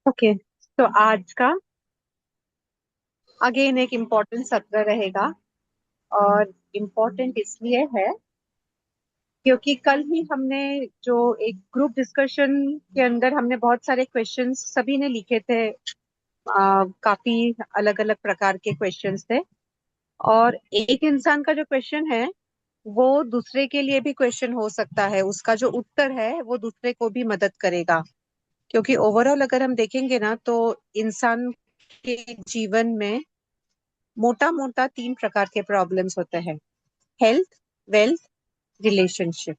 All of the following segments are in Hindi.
ओके। तो आज का अगेन एक इम्पोर्टेंट सत्र रहेगा। और इम्पोर्टेंट इसलिए है क्योंकि कल ही हमने जो एक ग्रुप डिस्कशन के अंदर हमने बहुत सारे क्वेश्चंस सभी ने लिखे थे। काफी अलग अलग प्रकार के क्वेश्चंस थे। और एक इंसान का जो क्वेश्चन है वो दूसरे के लिए भी क्वेश्चन हो सकता है, उसका जो उत्तर है वो दूसरे को भी मदद करेगा। क्योंकि ओवरऑल अगर हम देखेंगे ना तो इंसान के जीवन में मोटा मोटा तीन प्रकार के प्रॉब्लम्स होते हैं। Health, wealth, relationship.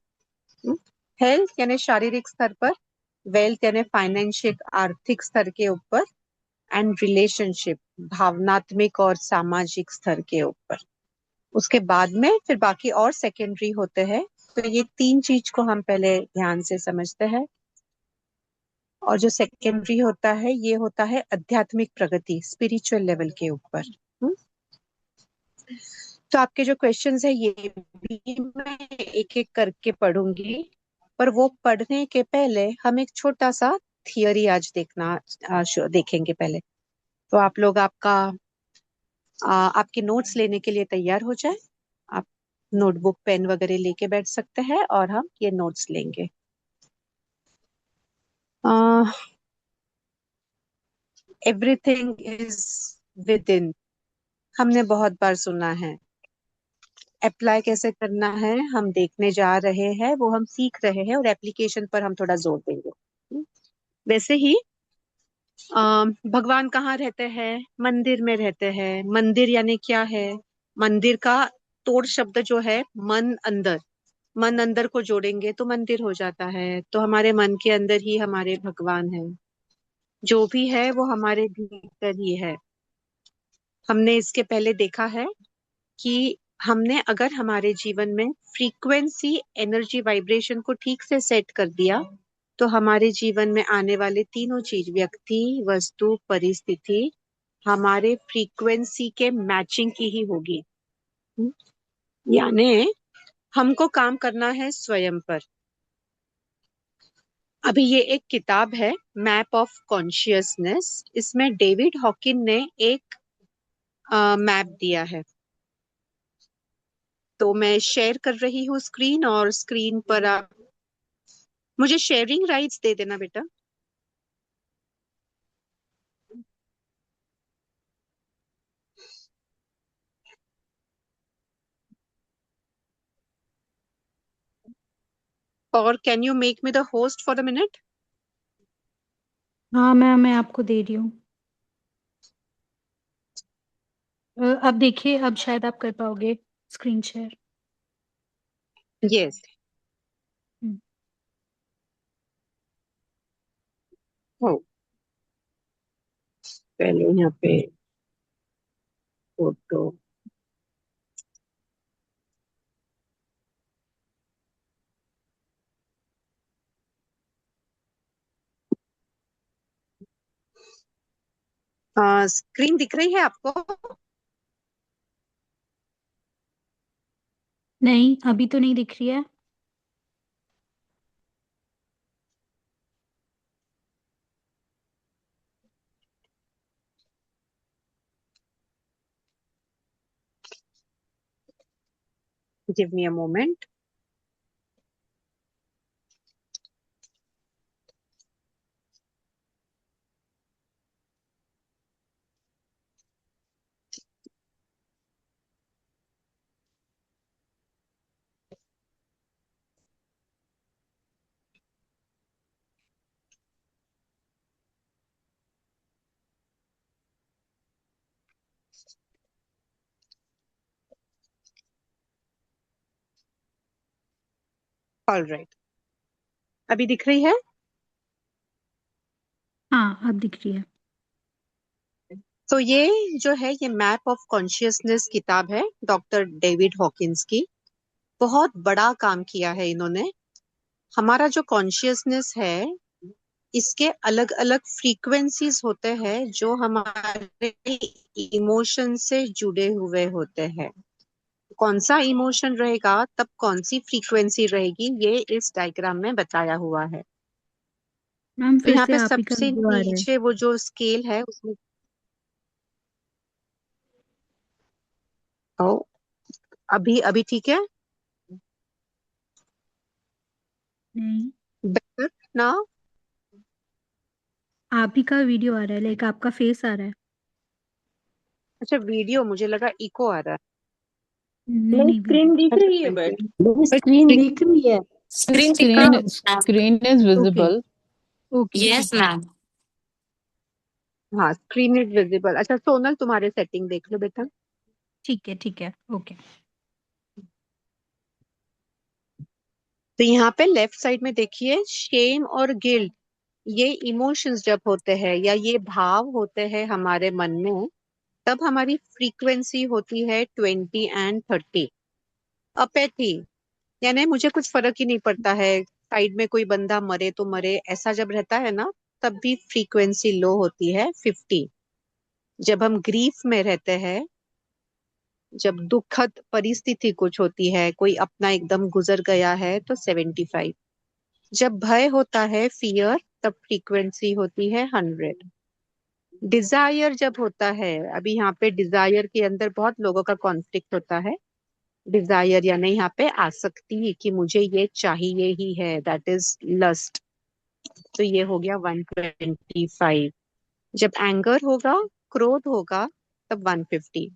हेल्थ यानी शारीरिक स्तर पर, वेल्थ यानी फाइनेंशियल आर्थिक स्तर के ऊपर, एंड रिलेशनशिप भावनात्मक और सामाजिक स्तर के ऊपर। उसके बाद में फिर बाकी और सेकेंडरी होते हैं। तो ये तीन चीज को हम पहले ध्यान से समझते हैं। और जो सेकेंडरी होता है ये होता है आध्यात्मिक प्रगति, स्पिरिचुअल लेवल के ऊपर। हम्म। तो आपके जो क्वेश्चंस है ये भी मैं एक एक करके पढ़ूंगी। पर वो पढ़ने के पहले हम एक छोटा सा थियरी आज देखेंगे पहले। तो आप लोग आपके नोट्स लेने के लिए तैयार हो जाए। आप नोटबुक पेन वगैरह लेके बैठ सकते हैं और हम ये नोट्स लेंगे। एवरीथिंग इज विद इन, हमने बहुत बार सुना है। अप्लाई कैसे करना है हम देखने जा रहे हैं, वो हम सीख रहे हैं और एप्लीकेशन पर हम थोड़ा जोर देंगे। वैसे ही भगवान कहाँ रहते हैं? मंदिर में रहते हैं। मंदिर यानी क्या है? मंदिर का तोड़ शब्द जो है मन अंदर। मन अंदर को जोड़ेंगे तो मंदिर हो जाता है। तो हमारे मन के अंदर ही हमारे भगवान है। जो भी है वो हमारे भीतर ही है। हमने इसके पहले देखा है कि हमने अगर हमारे जीवन में फ्रीक्वेंसी, एनर्जी, वाइब्रेशन को ठीक से सेट कर दिया तो हमारे जीवन में आने वाले तीनों चीज, व्यक्ति, वस्तु, परिस्थिति, हमारे फ्रीक्वेंसी के मैचिंग की ही होगी। हम्म? यानी हमको काम करना है स्वयं पर। अभी ये एक किताब है, मैप ऑफ कॉन्शियसनेस। इसमें डेविड हॉकिन ने एक मैप दिया है। तो मैं शेयर कर रही हूँ स्क्रीन, और स्क्रीन पर आप मुझे शेयरिंग राइट्स दे देना बेटा। और can you make me the host for the minute? हाँ मैम, मैं आपको दे रही हूँ। अब देखिए, अब शायद आप कर पाओगे स्क्रीन शेयर। यस। हो, पहले यहाँ पे फोटो। स्क्रीन दिख रही है आपको? नहीं, अभी तो नहीं दिख रही है। Give me a moment. Alright, अभी दिख रही है? हाँ, अब दिख रही है। तो ये जो है ये मैप ऑफ कॉन्शियसनेस किताब है डॉक्टर डेविड हॉकिंस की। बहुत बड़ा काम किया है इन्होंने। हमारा जो कॉन्शियसनेस है इसके अलग अलग फ्रीक्वेंसीज होते हैं जो हमारे इमोशन से जुड़े हुए होते हैं। कौन सा इमोशन रहेगा तब कौन सी फ्रीक्वेंसी रहेगी, ये इस डायग्राम में बताया हुआ है। मैम तो फिर यहाँ से पे आप ही का सबसे वीडियो आ रहा है। नीचे वो जो स्केल है उसमें, ओ, अभी अभी ठीक है? नहीं, बेटर ना? आप ही का वीडियो आ रहा है, लाइक आपका फेस आ रहा है। अच्छा, वीडियो, मुझे लगा इको आ रहा नहीं नहीं, नहीं, वीडियो। स्क्रीन दिख रही है, है। बट स्क्रीन दिख रही है। स्क्रीन दिखा? Screen is okay visible. Okay, yes ठीक है। मैम। हाँ, स्क्रीन इज विजिबल। अच्छा सोनल, तुम्हारे सेटिंग देख लो बेटा। ठीक है, ओके। तो यहाँ पे लेफ्ट साइड में देखिए, शेम और गिल्ट, ये इमोशंस जब होते हैं या ये भाव होते हैं हमारे मन में, तब हमारी फ्रीक्वेंसी होती है 20 और 30। अपैथी, यानी मुझे कुछ फर्क ही नहीं पड़ता है, साइड में कोई बंदा मरे तो मरे, ऐसा जब रहता है ना, तब भी फ्रीक्वेंसी लो होती है 50। जब हम ग्रीफ में रहते हैं, जब दुखद परिस्थिति कुछ होती है, कोई अपना एकदम गुजर गया है, तो 75। जब भय होता है, फियर, तब फ्रीक्वेंसी होती है 100। डिजायर जब होता है, अभी यहाँ पे डिजायर के अंदर बहुत लोगों का कॉन्फ्लिक्ट होता है। डिजायर यानी यहाँ पे आसक्ति कि मुझे ये चाहिए ही है, दैट इज लस्ट, तो ये हो गया 125। जब एंगर होगा, क्रोध होगा, तब 150।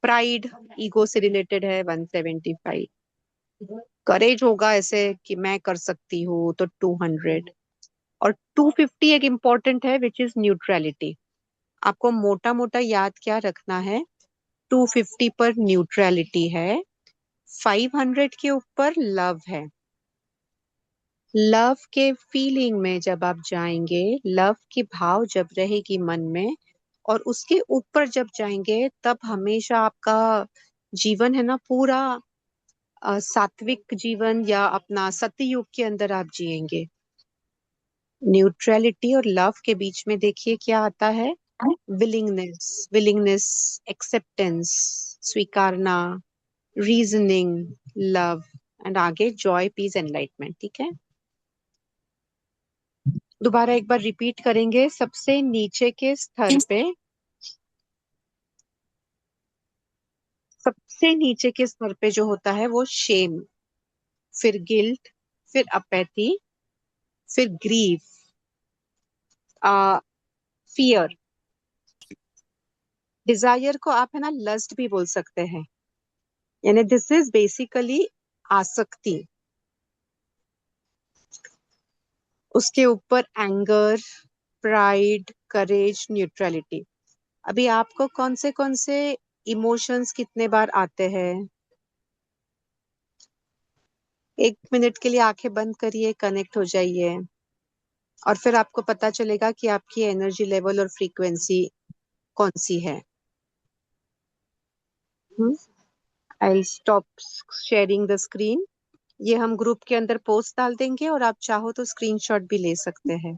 प्राइड, ईगो से रिलेटेड है, 175। करेज होगा ऐसे कि मैं कर सकती हूँ, तो 200। और 250 एक इम्पोर्टेंट है, विच इज न्यूट्रलिटी। आपको मोटा मोटा याद क्या रखना है, 250 पर न्यूट्रलिटी है, 500 के ऊपर लव है। लव के फीलिंग में जब आप जाएंगे, लव की भाव जब रहेगी मन में, और उसके ऊपर जब जाएंगे, तब हमेशा आपका जीवन है ना पूरा सात्विक जीवन या अपना सतयुग के अंदर आप जिएंगे। न्यूट्रलिटी और लव के बीच में देखिए क्या आता है, विलिंगनेस, विलिंगनेस, एक्सेप्टेंस, स्वीकारना, रीजनिंग, लव, एंड आगे जॉय, पीस, एनलाइटमेंट। ठीक है, दोबारा एक बार रिपीट करेंगे। सबसे नीचे के स्तर पे, सबसे नीचे के स्तर पे जो होता है वो शेम, फिर गिल्ट, फिर अपैथी, फिर ग्रीफ, फियर। डिजायर को आप है ना लस्ट भी बोल सकते हैं, यानी दिस इज बेसिकली आसक्ति। उसके ऊपर एंगर, प्राइड, करेज, न्यूट्रलिटी। अभी आपको कौन से इमोशंस कितने बार आते हैं? 1 मिनट के लिए आंखें बंद करिए, कनेक्ट हो जाइए, और फिर आपको पता चलेगा कि आपकी एनर्जी लेवल और फ्रीक्वेंसी कौन सी है। I stop sharing the screen. ये हम ग्रुप के अंदर पोस्ट डाल देंगे, और आप चाहो तो स्क्रीनशॉट भी ले सकते हैं।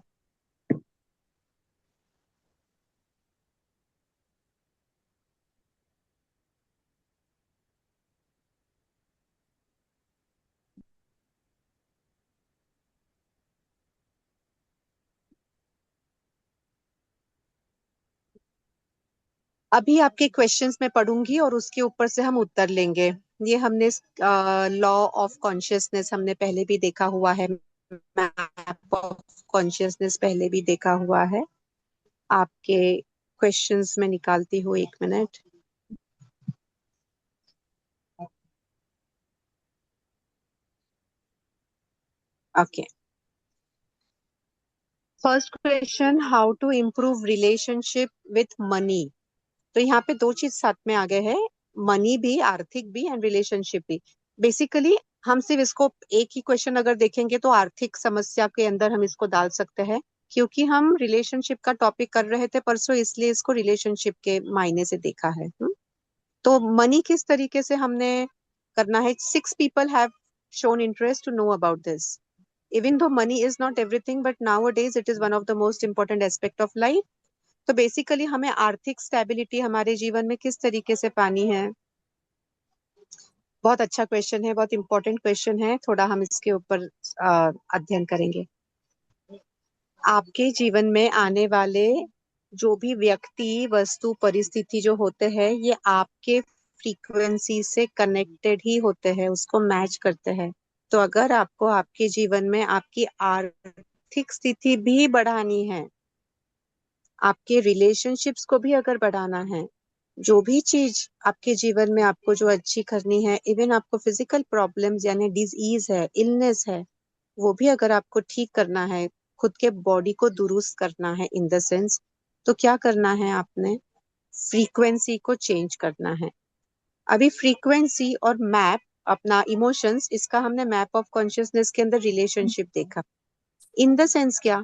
अभी आपके क्वेश्चंस मैं पढ़ूंगी और उसके ऊपर से हम उत्तर लेंगे। ये हमने लॉ ऑफ कॉन्शियसनेस हमने पहले भी देखा हुआ है, मैप ऑफ कॉन्शियसनेस पहले भी देखा हुआ है। आपके क्वेश्चंस में निकालती हूँ, 1 minute. Okay, first question, how to improve relationship with money. तो यहाँ पे दो चीज साथ में आ गए हैं, मनी भी, आर्थिक भी, एंड रिलेशनशिप भी। बेसिकली हम सिर्फ इसको एक ही क्वेश्चन अगर देखेंगे तो आर्थिक समस्या के अंदर हम इसको डाल सकते हैं, क्योंकि हम रिलेशनशिप का टॉपिक कर रहे थे परसों, इसलिए इसको रिलेशनशिप के मायने से देखा है। तो मनी किस तरीके से हमने करना है, 6 people have shown interest to know about this. Even though money is not everything, but nowadays it is one of the most important aspect of life. तो बेसिकली हमें आर्थिक स्टेबिलिटी हमारे जीवन में किस तरीके से पानी है। बहुत अच्छा क्वेश्चन है, बहुत इंपॉर्टेंट क्वेश्चन है, थोड़ा हम इसके ऊपर अध्ययन करेंगे। आपके जीवन में आने वाले जो भी व्यक्ति, वस्तु, परिस्थिति जो होते हैं, ये आपके फ्रीक्वेंसी से कनेक्टेड ही होते हैं, उसको मैच करते हैं। तो अगर आपको आपके जीवन में आपकी आर्थिक स्थिति भी बढ़ानी है, आपके रिलेशनशिप्स को भी अगर बढ़ाना है, जो भी चीज आपके जीवन में आपको जो अच्छी करनी है, इवन आपको फिजिकल प्रॉब्लम्स यानी डिजीज है, इलनेस है, वो भी अगर आपको ठीक करना है, खुद के बॉडी को दुरुस्त करना है इन द सेंस, तो क्या करना है? आपने फ्रीक्वेंसी को चेंज करना है। अभी फ्रीक्वेंसी और मैप, अपना इमोशंस, इसका हमने मैप ऑफ कॉन्शियसनेस के अंदर रिलेशनशिप देखा। इन द सेंस क्या,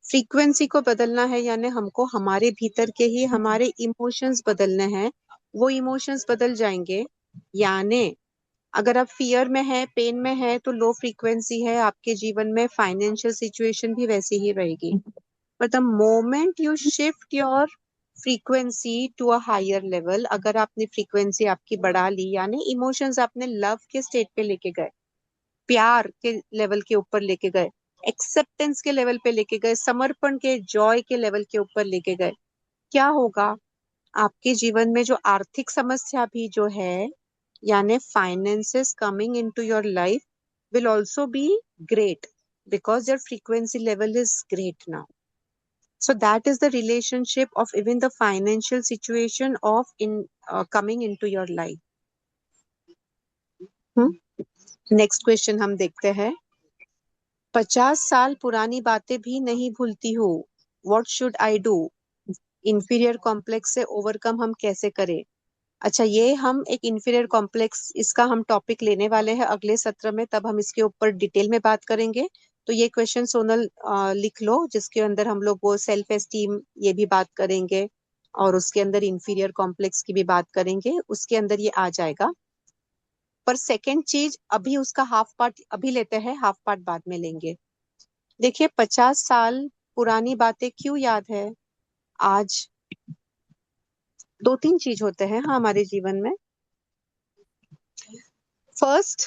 फ्रीक्वेंसी को बदलना है यानी हमको हमारे भीतर के ही हमारे इमोशंस बदलने हैं, वो इमोशंस बदल जाएंगे। यानी अगर आप फियर में है, पेन में है, तो लो फ्रीक्वेंसी है, आपके जीवन में फाइनेंशियल सिचुएशन भी वैसी ही रहेगी। But the moment you shift your frequency to a higher level, अगर आपने फ्रीक्वेंसी आपकी बढ़ा ली, यानी इमोशंस आपने लव के स्टेट पे लेके गए, प्यार के लेवल के ऊपर लेके गए, एक्सेप्टेंस के लेवल पे लेके गए, समर्पण के, जॉय के लेवल के ऊपर लेके गए, क्या होगा? आपके जीवन में जो आर्थिक समस्या भी जो है, यानी finances coming into your life will also be great, because your frequency level is great now. So that is the relationship of even the financial situation of in coming into your life. Next question हम देखते हैं। 50 साल पुरानी बातें भी नहीं भूलती हूँ, what should I do? Inferior complex से ओवरकम हम कैसे करें? अच्छा, ये हम एक इंफीरियर कॉम्प्लेक्स, इसका हम टॉपिक लेने वाले हैं अगले सत्र में, तब हम इसके ऊपर डिटेल में बात करेंगे। तो ये क्वेश्चन सोनल लिख लो, जिसके अंदर हम लोग वो सेल्फ एस्टीम ये भी बात करेंगे, और उसके अंदर इंफीरियर कॉम्प्लेक्स की भी बात करेंगे, उसके अंदर ये आ जाएगा। पर सेकेंड चीज, अभी उसका हाफ पार्ट अभी लेते हैं, हाफ पार्ट बाद में लेंगे। देखिए, 50 साल पुरानी बातें क्यों याद है आज? दो तीन चीज होते हैं हमारे जीवन में। First,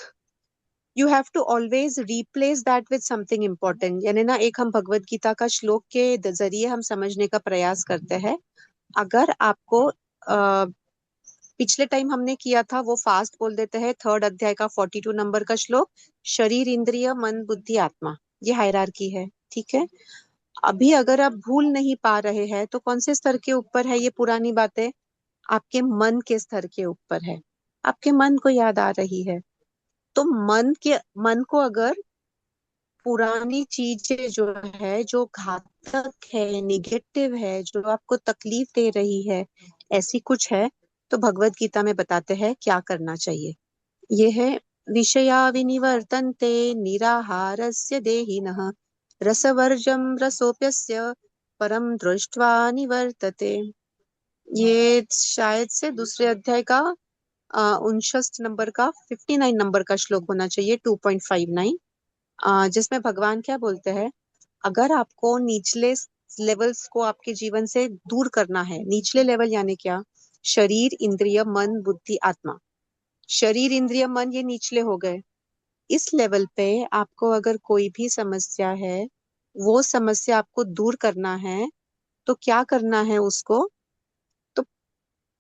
you have to always replace that with something important. यानी ना, एक हम भगवत गीता का श्लोक के जरिए हम समझने का प्रयास करते हैं। अगर आपको पिछले टाइम हमने किया था, वो फास्ट बोल देते हैं, 3rd अध्याय का 42 नंबर का श्लोक, शरीर, इंद्रिय, मन, बुद्धि, आत्मा, ये हायरार्की है, ठीक है। अभी अगर आप भूल नहीं पा रहे हैं, तो कौन से स्तर के ऊपर है ये पुरानी बातें? आपके मन के स्तर के ऊपर है, आपके मन को याद आ रही है। तो मन को अगर पुरानी चीजें जो है, जो घातक है, निगेटिव है, जो आपको तकलीफ दे रही है, ऐसी कुछ है, तो भगवत गीता में बताते हैं क्या करना चाहिए। ये है, विषया विनिवर्तन्ते निराहारस्य देहिनः रसवर्जं रसोप्यस्य परम दृष्ट्वा निवर्तते। ये शायद से दूसरे अध्याय का 59 नंबर का 59 नंबर का श्लोक होना चाहिए, 2.59, जिसमें भगवान क्या बोलते हैं? अगर आपको निचले लेवल्स को आपके जीवन से दूर करना है, निचले लेवल यानी क्या? शरीर, इंद्रिय, मन, बुद्धि, आत्मा। शरीर, इंद्रिय, मन, ये निचले हो गए। इस लेवल पे आपको अगर कोई भी समस्या है, वो समस्या आपको दूर करना है, तो क्या करना है उसको? तो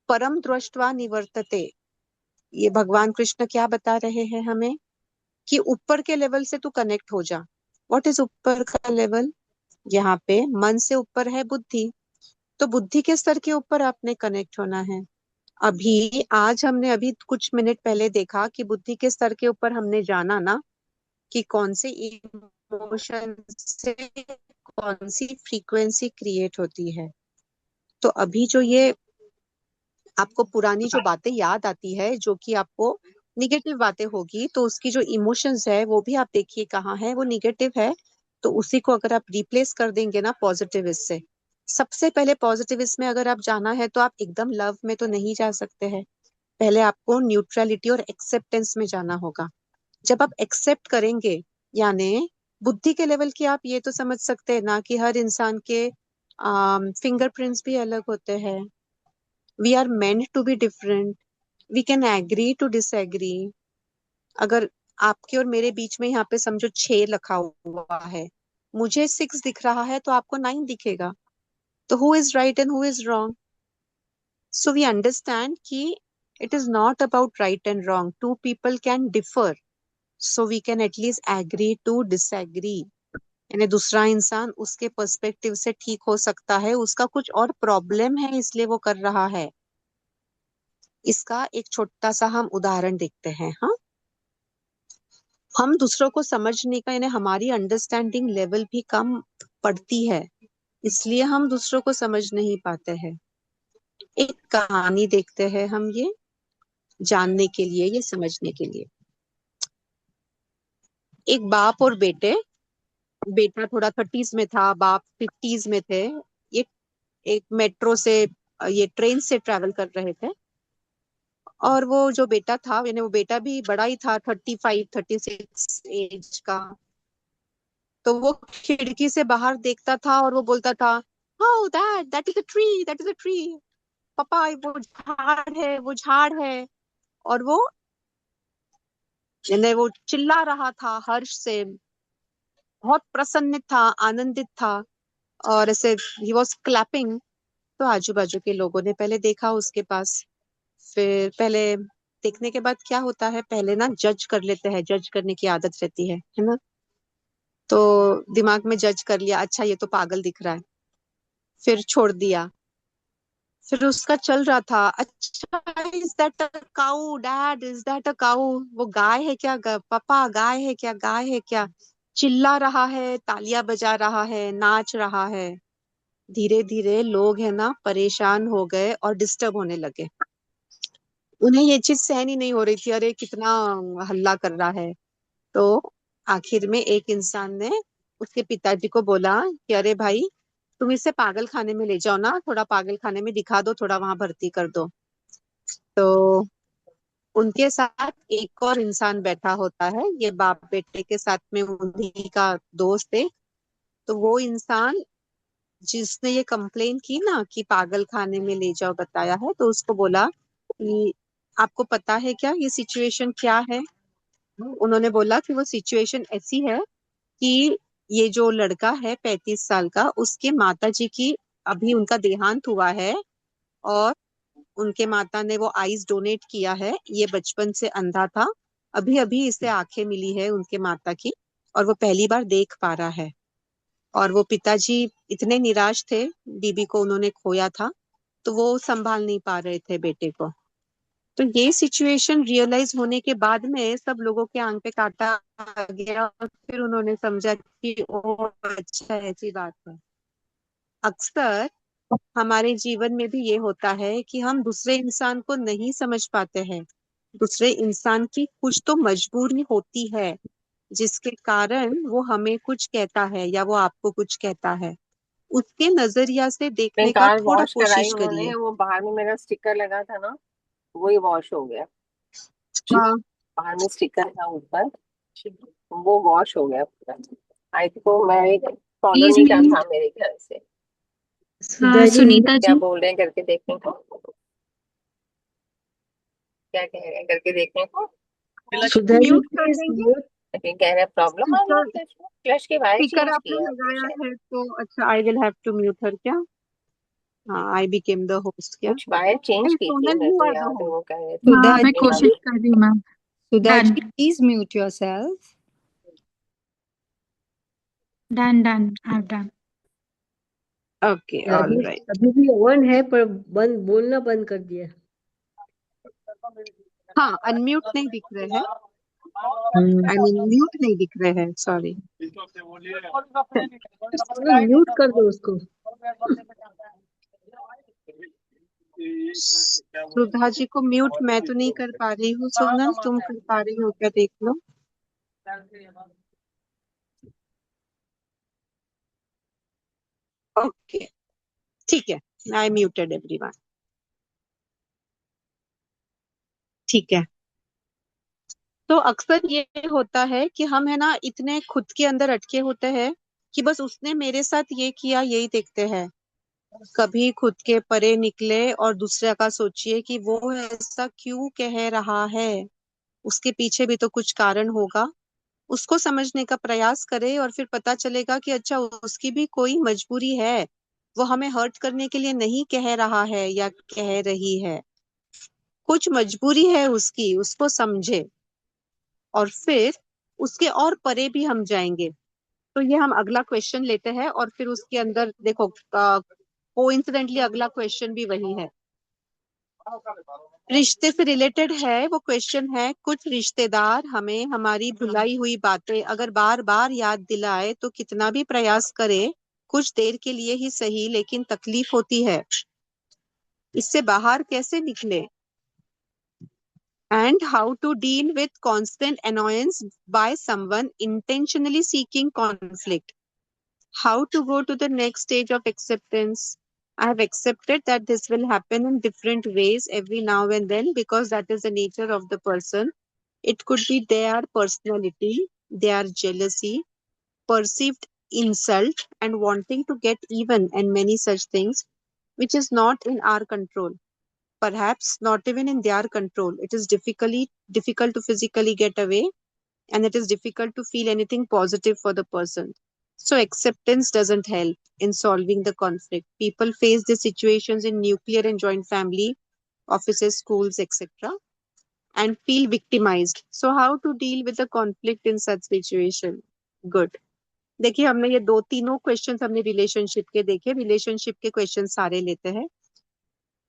परम दृष्ट्वा निवर्तते, ये भगवान कृष्ण क्या बता रहे हैं हमें? कि ऊपर के लेवल से तू कनेक्ट हो जा। व्हाट इज ऊपर का लेवल? यहाँ पे मन से ऊपर है बुद्धि, तो बुद्धि के स्तर के ऊपर आपने कनेक्ट होना है। अभी आज हमने अभी कुछ मिनट पहले देखा कि बुद्धि के स्तर के ऊपर हमने जाना ना, कि कौन से इमोशन से कौन सी फ्रीक्वेंसी क्रिएट होती है। तो अभी जो ये आपको पुरानी जो बातें याद आती है, जो कि आपको निगेटिव बातें होगी, तो उसकी जो इमोशंस है वो भी आप देखिए कहाँ है, वो निगेटिव है। तो उसी को अगर आप रिप्लेस कर देंगे ना पॉजिटिव इससे, सबसे पहले पॉजिटिव इसमें अगर आप जाना है, तो आप एकदम लव में तो नहीं जा सकते हैं, पहले आपको न्यूट्रलिटी और एक्सेप्टेंस में जाना होगा। जब आप एक्सेप्ट करेंगे, यानी बुद्धि के लेवल की, आप ये तो समझ सकते हैं ना कि हर इंसान के फिंगरप्रिंट्स भी अलग होते हैं। We are meant to be different, we can agree to disagree. अगर आपके और मेरे बीच में यहाँ पे समझो 6 लिखा हुआ है, मुझे 6 दिख रहा है तो आपको 9 दिखेगा। तो who is right and who is wrong? So we understand कि it is not about right and wrong, two people can differ, so we can at least agree to disagree. यानी दूसरा इंसान उसके पर्सपेक्टिव से ठीक हो सकता है, उसका कुछ और प्रॉब्लम है इसलिए वो कर रहा है। इसका एक छोटा सा हम उदाहरण देखते हैं। हाँ, हम दूसरों को समझने का यानी हमारी अंडरस्टैंडिंग लेवल भी कम पड़ती है, इसलिए हम दूसरों को समझ नहीं पाते हैं। एक कहानी देखते हैं हम, ये जानने के लिए, ये समझने के लिए। एक बाप और बेटे, बेटा थोड़ा 30s में था, बाप 50s में थे। ये एक मेट्रो से, ये ट्रेन से ट्रैवल कर रहे थे। और वो जो बेटा था, यानी वो बेटा भी बड़ा ही था, 35-36 एज का। तो वो खिड़की से बाहर देखता था और वो बोलता था, "Oh, that is a tree, that is a tree." पापा वो झाड़ है, वो झाड़ है। और वो यानी वो चिल्ला रहा था हर्ष से, बहुत प्रसन्न था, आनंदित था, और ऐसे ही वॉज क्लैपिंग। तो आजू बाजू के लोगों ने पहले देखा उसके पास। फिर पहले देखने के बाद क्या होता है, पहले ना जज कर लेते हैं, जज करने की आदत रहती है ना। तो दिमाग में जज कर लिया, अच्छा ये तो पागल दिख रहा है, फिर छोड़ दिया। फिर उसका चल रहा था, अच्छा is that a cow dad, is that a cow, वो गाय है क्या, पापा गाय है क्या, गाय है क्या। चिल्ला रहा है, तालियां बजा रहा है, नाच रहा है। धीरे धीरे लोग है ना परेशान हो गए और डिस्टर्ब होने लगे। उन्हें ये चीज सहन ही नहीं हो रही थी, अरे कितना हल्ला कर रहा है। तो आखिर में एक इंसान ने उसके पिताजी को बोला कि अरे भाई, तुम इसे पागल खाने में ले जाओ ना, थोड़ा पागल खाने में दिखा दो, थोड़ा वहां भर्ती कर दो। तो उनके साथ एक और इंसान बैठा होता है, ये बाप बेटे के साथ में उन्हीं का दोस्त है। तो वो इंसान जिसने ये कंप्लेन की ना कि पागल खाने में ले जाओ बताया है, तो उसको बोला कि आपको पता है क्या ये सिचुएशन क्या है? उन्होंने बोला कि वो सिचुएशन ऐसी है कि ये जो लड़का है 35 साल का, उसके माता जी की अभी उनका देहांत हुआ है। और उनके माता ने वो आईज डोनेट किया है, ये बचपन से अंधा था, अभी अभी इसे आंखें मिली है उनके माता की, और वो पहली बार देख पा रहा है। और वो पिताजी इतने निराश थे, बीबी को उन्होंने खोया था, तो वो संभाल नहीं पा रहे थे बेटे को। तो ये सिचुएशन रियलाइज होने के बाद में सब लोगों के आंख पे कांटा आ गया, और फिर उन्होंने समझा कि ओ अच्छा ऐसी बात है। अक्सर हमारे जीवन में भी ये होता है कि हम दूसरे इंसान को नहीं समझ पाते हैं। दूसरे इंसान की कुछ तो मजबूरी होती है जिसके कारण वो हमें कुछ कहता है या वो आपको कुछ कहता है। उसके नजरिया से नहीं, देखने का कार थोड़ा वॉश कराई कोशिश उन्होंने, करिए। वो बाहर में मेरा स्टिकर लगा था ना, वही वॉश हो गया। हाँ, बाहर में स्टिकर था ऊपर, वो वॉश हो गया पूरा। आई थिंक मैं एक फॉलो प्लीज नहीं कर म्यूट। था मेरे ख्याल से। सुधा जी सुनीता क्या जी। बोल रहे हैं करके देखने को, क्या कह रहे हैं करके देखने को। सुधा जी म्यूट कर प्लीज देंगे। म्यूट। लेकिन कह रहे प्रॉब्लम आ गया स्पीकर फ्लैश में, फ्लैश के वायर स्पीकर चेंज आपने किया आपने लगाया शायद। है तो अच्छा, I will have to mute her क्या। हाँ, आई बिकेम द होस्ट क्या। कुछ वायर चेंज Hey, की थी, सोनल, मेरे you को are the याद है host. वो कह रहे थे। हाँ, सुधा मैं जी कोशिश कर रही हूँ ma'am. Sudha done ji please mute yourself. Done done I done. Okay, all अभी right. अभी भी ऑन है पर बंद, बोलना बंद कर दिया। हाँ, अनम्यूट नहीं दिख रहे हैं, हम्म, आई मीन म्यूट नहीं दिख रहे हैं, सॉरी। सोनल म्यूट कर दो उसको। सुधा जी को म्यूट मैं तो नहीं कर पा रही हूँ, सोनल तुम कर पा रही हो क्या, देख लो। ओके, ठीक है, आई म्यूटेड एवरीवन। ठीक है। तो अक्सर ये होता है कि हम है ना इतने खुद के अंदर अटके होते हैं कि बस उसने मेरे साथ ये किया यही देखते हैं। कभी खुद के परे निकले और दूसरे का सोचिए कि वो ऐसा क्यों कह रहा है, उसके पीछे भी तो कुछ कारण होगा। उसको समझने का प्रयास करे और फिर पता चलेगा कि अच्छा उसकी भी कोई मजबूरी है, वो हमें हर्ट करने के लिए नहीं कह रहा है या कह रही है, कुछ मजबूरी है उसकी, उसको समझे और फिर उसके और परे भी हम जाएंगे। तो ये हम अगला क्वेश्चन लेते हैं और फिर उसके अंदर देखो कोइंसिडेंटली अगला क्वेश्चन भी वही है, रिश्ते से रिलेटेड है वो क्वेश्चन है। कुछ रिश्तेदार हमें हमारी भुलाई हुई बातें अगर बार बार याद दिलाए तो कितना भी प्रयास करे, कुछ देर के लिए ही सही लेकिन तकलीफ होती है, इससे बाहर कैसे निकले? And how to deal with constant annoyance by someone intentionally seeking conflict. How to go to the next stage of acceptance. I have accepted that this will happen in different ways every now and then because that is the nature of the person. It could be their personality, their jealousy, perceived insult, and wanting to get even, and many such things, which is not in our control. Perhaps not even in their control. It is difficult to physically get away, and it is difficult to feel anything positive for the person. So acceptance doesn't help in solving the conflict. People face these situations in nuclear and joint family, offices, schools, etc., and feel victimized. So how to deal with the conflict in such situation? Good. देखिए हमने ये दो तीनों क्वेश्चंस हमने रिलेशनशिप के देखे, रिलेशनशिप के क्वेश्चन सारे लेते हैं।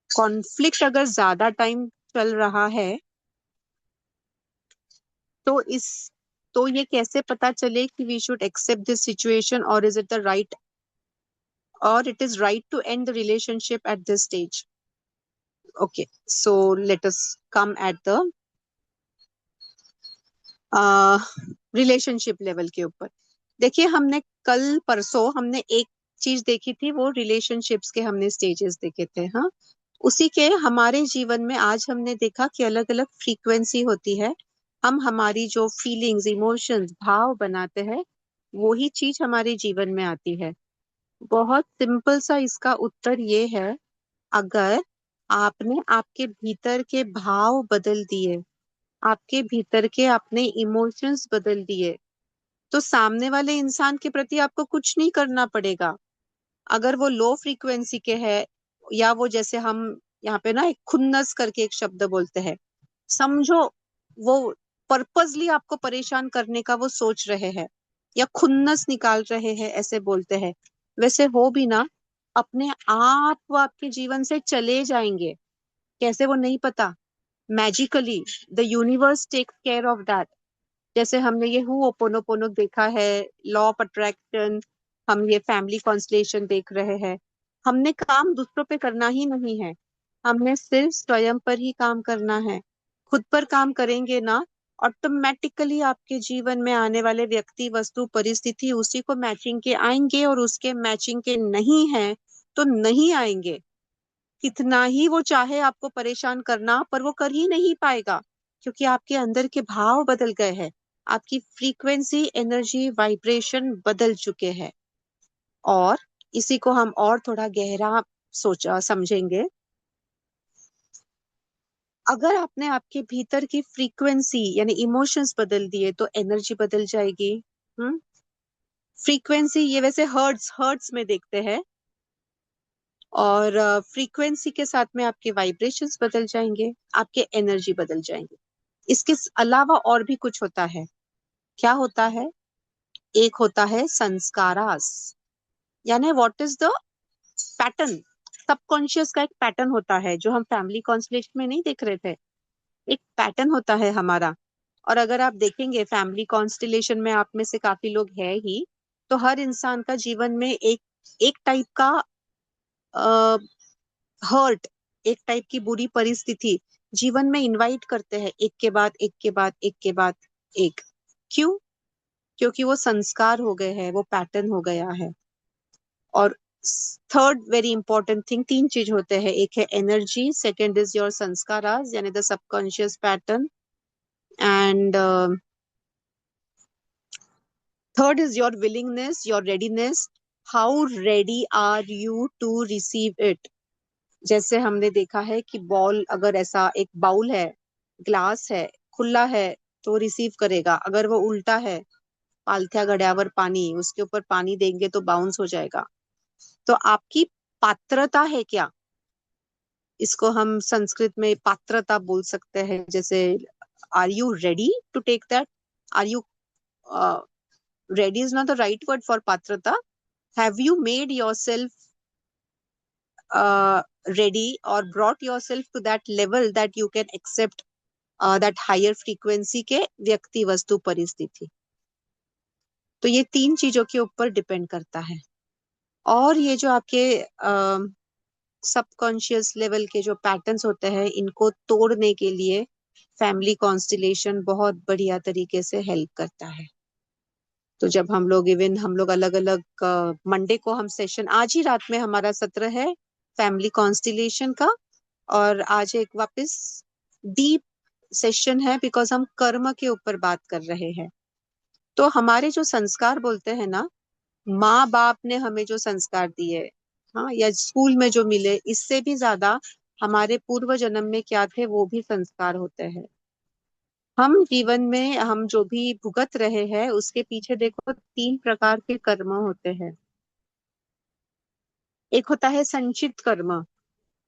कॉन्फ्लिक्ट अगर ज्यादा टाइम चल रहा है तो ये कैसे पता चले कि we should accept this situation और इज इट द राइट और it is right to end the relationship at this stage? Okay, so let us come at the relationship level के ऊपर। देखिए हमने कल परसों हमने एक चीज देखी थी, वो रिलेशनशिप्स के हमने स्टेजेस देखे थे। हाँ, उसी के हमारे जीवन में आज हमने देखा कि अलग अलग फ्रीक्वेंसी होती है। हम हमारी जो फीलिंग्स, इमोशंस, भाव बनाते हैं वही चीज हमारे जीवन में आती है। बहुत सिंपल सा इसका उत्तर ये है, अगर आपने आपके भीतर के भाव बदल दिए, आपके भीतर के अपने इमोशंस बदल दिए, तो सामने वाले इंसान के प्रति आपको कुछ नहीं करना पड़ेगा। अगर वो लो फ्रीक्वेंसी के है या वो जैसे हम यहाँ पे ना एक खुन्नस करके एक शब्द बोलते हैं, समझो वो पर्पसली आपको परेशान करने का वो सोच रहे हैं या खुन्नस निकाल रहे हैं ऐसे बोलते हैं, वैसे हो भी ना अपने आप वो आपके जीवन से चले जाएंगे। कैसे वो नहीं पता, magically the universe takes care of that. जैसे हमने ये होपोनोपोनो देखा है, लॉ ऑफ अट्रैक्शन, हम ये फैमिली कॉन्स्टलेशन देख रहे हैं। हमने काम दूसरों पे करना ही नहीं है, हमने सिर्फ स्वयं पर ही काम करना है। खुद पर काम करेंगे ना, ऑटोमेटिकली आपके जीवन में आने वाले व्यक्ति, वस्तु, परिस्थिति उसी को मैचिंग के आएंगे और उसके मैचिंग के नहीं है तो नहीं आएंगे। कितना ही वो चाहे आपको परेशान करना, पर वो कर ही नहीं पाएगा क्योंकि आपके अंदर के भाव बदल गए हैं, आपकी फ्रीक्वेंसी, एनर्जी, वाइब्रेशन बदल चुके हैं। और इसी को हम और थोड़ा गहरा सोचा समझेंगे। अगर आपने आपके भीतर की फ्रीक्वेंसी यानी इमोशंस बदल दिए तो एनर्जी बदल जाएगी। फ्रीक्वेंसी ये वैसे हर्ट्स में देखते हैं, और फ्रीक्वेंसी के साथ में आपके वाइब्रेशंस बदल जाएंगे, आपके एनर्जी बदल जाएंगे। इसके अलावा और भी कुछ होता है। क्या होता है? एक होता है संस्कारास, यानी what is the pattern. Subconscious का एक पैटर्न होता है जो हम फैमिली कॉन्स्टलेशन में नहीं देख रहे थे, एक पैटर्न होता है हमारा। और अगर आप देखेंगे फैमिली कॉन्स्टलेशन में आप में से काफी लोग हैं ही, तो हर इंसान का जीवन में एक टाइप का हर्ट, एक टाइप की बुरी परिस्थिति जीवन में इनवाइट करते हैं, एक के बाद एक के बाद एक के बाद एक। क्यों? क्योंकि वो संस्कार हो गए हैं, वो पैटर्न हो गया है। और थर्ड वेरी इंपॉर्टेंट थिंग, तीन चीज होते हैं, एक है energy, second is your sanskaras यानी the subconscious pattern, and third is your willingness, your readiness. How ready are you to receive it? जैसे हमने देखा है कि बॉल, अगर ऐसा एक बाउल है, ग्लास है, खुला है, तो रिसीव करेगा। अगर वो उल्टा है, पालथ्या घड्यावर पानी, उसके ऊपर पानी देंगे तो बाउंस हो जाएगा। तो आपकी पात्रता है क्या, इसको हम संस्कृत में पात्रता बोल सकते हैं। जैसे are you ready to take that, are you ready is not the right word for पात्रता। Have you made yourself ready or brought yourself to that level that you can accept that higher frequency के व्यक्ति वस्तु परिस्थिति। तो ये 3 चीजों के ऊपर डिपेंड करता है। और ये जो आपके सबकॉन्शियस लेवल के जो पैटर्न्स होते हैं, इनको तोड़ने के लिए फैमिली कॉन्स्टिलेशन बहुत बढ़िया तरीके से हेल्प करता है। तो जब हम लोग अलग अलग मंडे को हम सेशन, आज ही रात में हमारा सत्र है फैमिली कॉन्स्टिलेशन का, और आज एक वापस डीप सेशन है, बिकॉज हम कर्म के ऊपर बात कर रहे हैं। तो हमारे जो संस्कार बोलते हैं ना, माँ बाप ने हमें जो संस्कार दिए, हाँ, या स्कूल में जो मिले, इससे भी ज्यादा हमारे पूर्व जन्म में क्या थे वो भी संस्कार होते हैं। हम जीवन में हम जो भी भुगत रहे हैं उसके पीछे देखो 3 प्रकार के कर्म होते हैं। एक होता है संचित कर्म,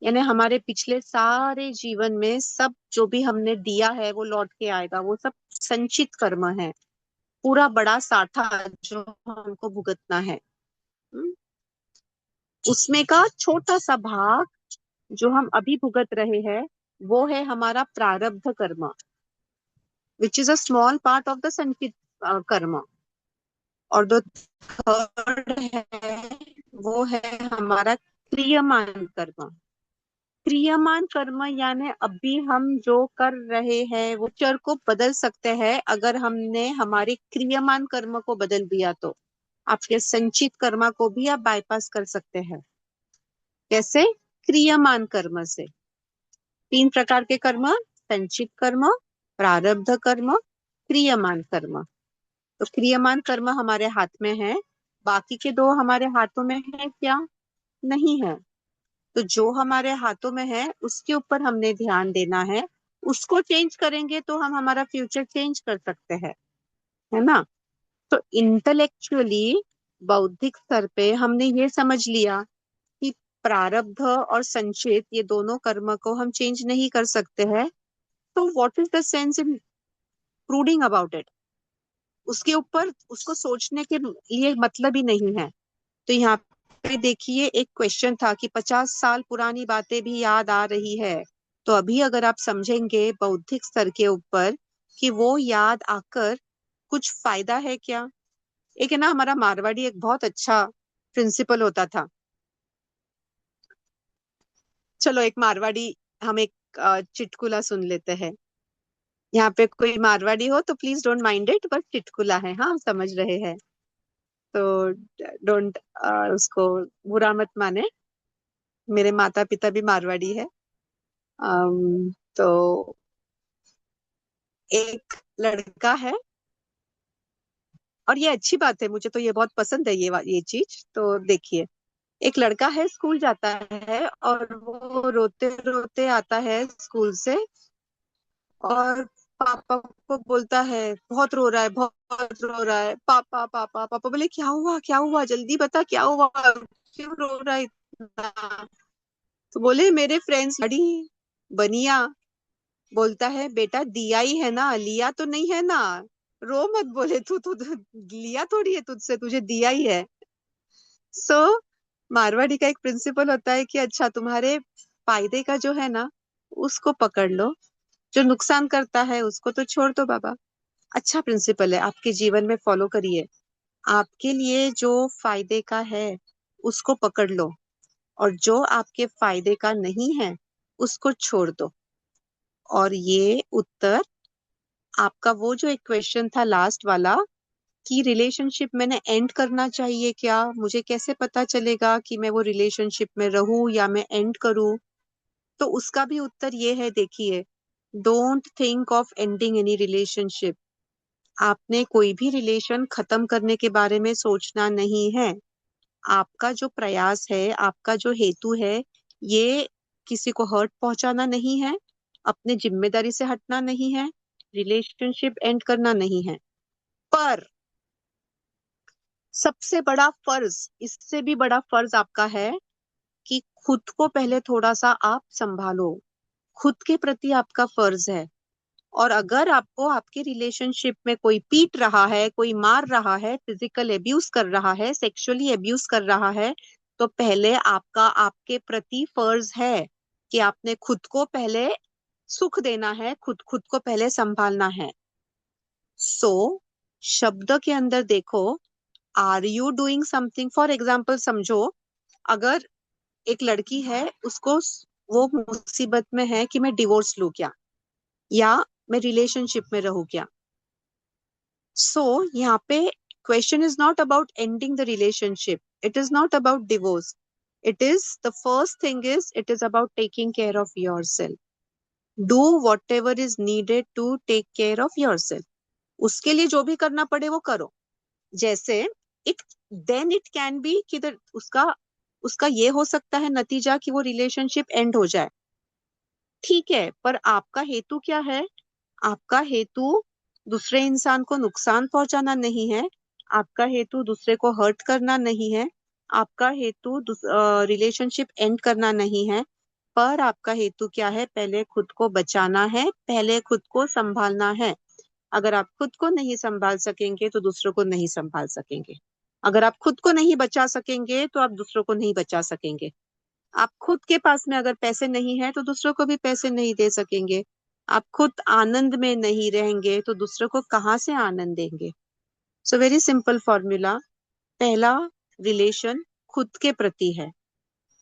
यानी हमारे पिछले सारे जीवन में सब जो भी हमने दिया है वो लौट के आएगा, वो सब संचित कर्म है, पूरा बड़ा साठा जो हमको भुगतना है। उसमें का छोटा सा भाग जो हम अभी भुगत रहे हैं वो है हमारा प्रारब्ध कर्म, which is a small part of the संचित कर्म। और जो थर्ड है वो है हमारा क्रियमान कर्म। क्रियमान कर्म यानी अभी हम जो कर रहे हैं वो चर को बदल सकते हैं अगर हमने हमारे क्रियमान कर्म को बदल दिया। तो आपके संचित कर्म को भी आप बाईपास कर सकते हैं। कैसे? क्रियमान कर्म से। 3 प्रकार के कर्म, संचित कर्म, प्रारब्ध कर्म, क्रियमान कर्म। तो क्रियमान कर्म हमारे हाथ में है, बाकी के 2 हमारे हाथों में है क्या? नहीं है। तो जो हमारे हाथों में है उसके ऊपर हमने ध्यान देना है, उसको चेंज करेंगे तो हम हमारा फ्यूचर चेंज कर सकते हैं, है ना। तो इंटेलेक्चुअली बौद्धिक स्तर पे हमने ये समझ लिया कि प्रारब्ध और संचित ये दोनों कर्म को हम चेंज नहीं कर सकते हैं। तो what is the sense in brooding about it, उसके ऊपर उसको सोचने के लिए मतलब ही नहीं है। तो यहाँ पे देखिए एक क्वेश्चन था कि 50 साल पुरानी बातें भी याद आ रही है। तो अभी अगर आप समझेंगे बौद्धिक स्तर के ऊपर कि वो याद आकर कुछ फायदा है क्या। एक है ना, हमारा मारवाड़ी एक बहुत अच्छा प्रिंसिपल होता था। चलो एक मारवाड़ी, हम एक चुटकुला सुन लेते हैं। यहाँ पे कोई मारवाड़ी हो तो प्लीज डोंट माइंड इट, बस चुटकुला है, हाँ, हम समझ रहे हैं, तो डोंट उसको बुरा मत माने। मेरे माता पिता भी मारवाड़ी है। तो एक लड़का है, और ये अच्छी बात है, मुझे तो ये बहुत पसंद है ये चीज। तो देखिए, एक लड़का है, स्कूल जाता है और वो रोते रोते आता है स्कूल से, और पापा को बोलता है बहुत रो रहा है, बहुत रो रहा है, पापा पापा पापा। बोले क्या हुआ, क्या हुआ, जल्दी बता क्या हुआ, क्यों रो रहा है इतना। तो बोले मेरे फ्रेंड्स लड़ी बनिया। बोलता है बेटा दिया ही है ना, लिया तो नहीं है ना, रो मत। बोले तू लिया थोड़ी है तुझसे, तुझे दिया ही है। सो मारवाड़ी का एक प्रिंसिपल होता है कि अच्छा तुम्हारे फायदे का जो है ना उसको पकड़ लो, जो नुकसान करता है उसको तो छोड़ दो बाबा। अच्छा प्रिंसिपल है, आपके जीवन में फॉलो करिए। आपके लिए जो फायदे का है उसको पकड़ लो, और जो आपके फायदे का नहीं है उसको छोड़ दो। और ये उत्तर आपका वो जो एक क्वेश्चन था लास्ट वाला कि रिलेशनशिप मैंने एंड करना चाहिए क्या, मुझे कैसे पता चलेगा कि मैं वो रिलेशनशिप में रहूं या मैं एंड करूं, तो उसका भी उत्तर ये है। देखिए, don't think of ending any relationship. आपने कोई भी रिलेशन खत्म करने के बारे में सोचना नहीं है। आपका जो प्रयास है, आपका जो हेतु है, ये किसी को हर्ट पहुंचाना नहीं है, अपने जिम्मेदारी से हटना नहीं है, रिलेशनशिप एंड करना नहीं है, पर सबसे बड़ा फर्ज, इससे भी बड़ा फर्ज आपका है कि खुद को पहले थोड़ा सा आप संभालो। खुद के प्रति आपका फर्ज है। और अगर आपको आपके रिलेशनशिप में कोई पीट रहा है, कोई मार रहा है, फिजिकल एब्यूज कर रहा है, सेक्सुअली एब्यूज कर रहा है, तो पहले आपका आपके प्रति फर्ज है कि आपने खुद को पहले सुख देना है, खुद खुद को पहले संभालना है। सो शब्द के अंदर देखो, are you doing something? For example समझो, अगर एक लड़की है, उसको वो मुसीबत में है कि मैं डिवोर्स लूं क्या, या मैं रिलेशनशिप में रहूं क्या। सो यहाँ पे question is not about ending the relationship, it is not about divorce, it is the first thing is it is about taking care of yourself. Do whatever is needed to take care of yourself. उसके लिए जो भी करना पड़े वो करो। जैसे it then it can be कि उसका उसका ये हो सकता है नतीजा कि वो रिलेशनशिप एंड हो जाए, ठीक है, पर आपका हेतु क्या है? आपका हेतु दूसरे इंसान को नुकसान पहुंचाना नहीं है, आपका हेतु दूसरे को हर्ट करना नहीं है, आपका हेतु रिलेशनशिप एंड करना नहीं है, पर आपका हेतु क्या है? पहले खुद को बचाना है, पहले खुद को संभालना है। अगर आप खुद को नहीं संभाल सकेंगे तो दूसरों को नहीं संभाल सकेंगे। अगर आप खुद को नहीं बचा सकेंगे तो आप दूसरों को नहीं बचा सकेंगे। आप खुद के पास में अगर पैसे नहीं है तो दूसरों को भी पैसे नहीं दे सकेंगे। आप खुद आनंद में नहीं रहेंगे तो दूसरों को कहाँ से आनंद देंगे? सो वेरी सिंपल फॉर्मूला, पहला रिलेशन खुद के प्रति है,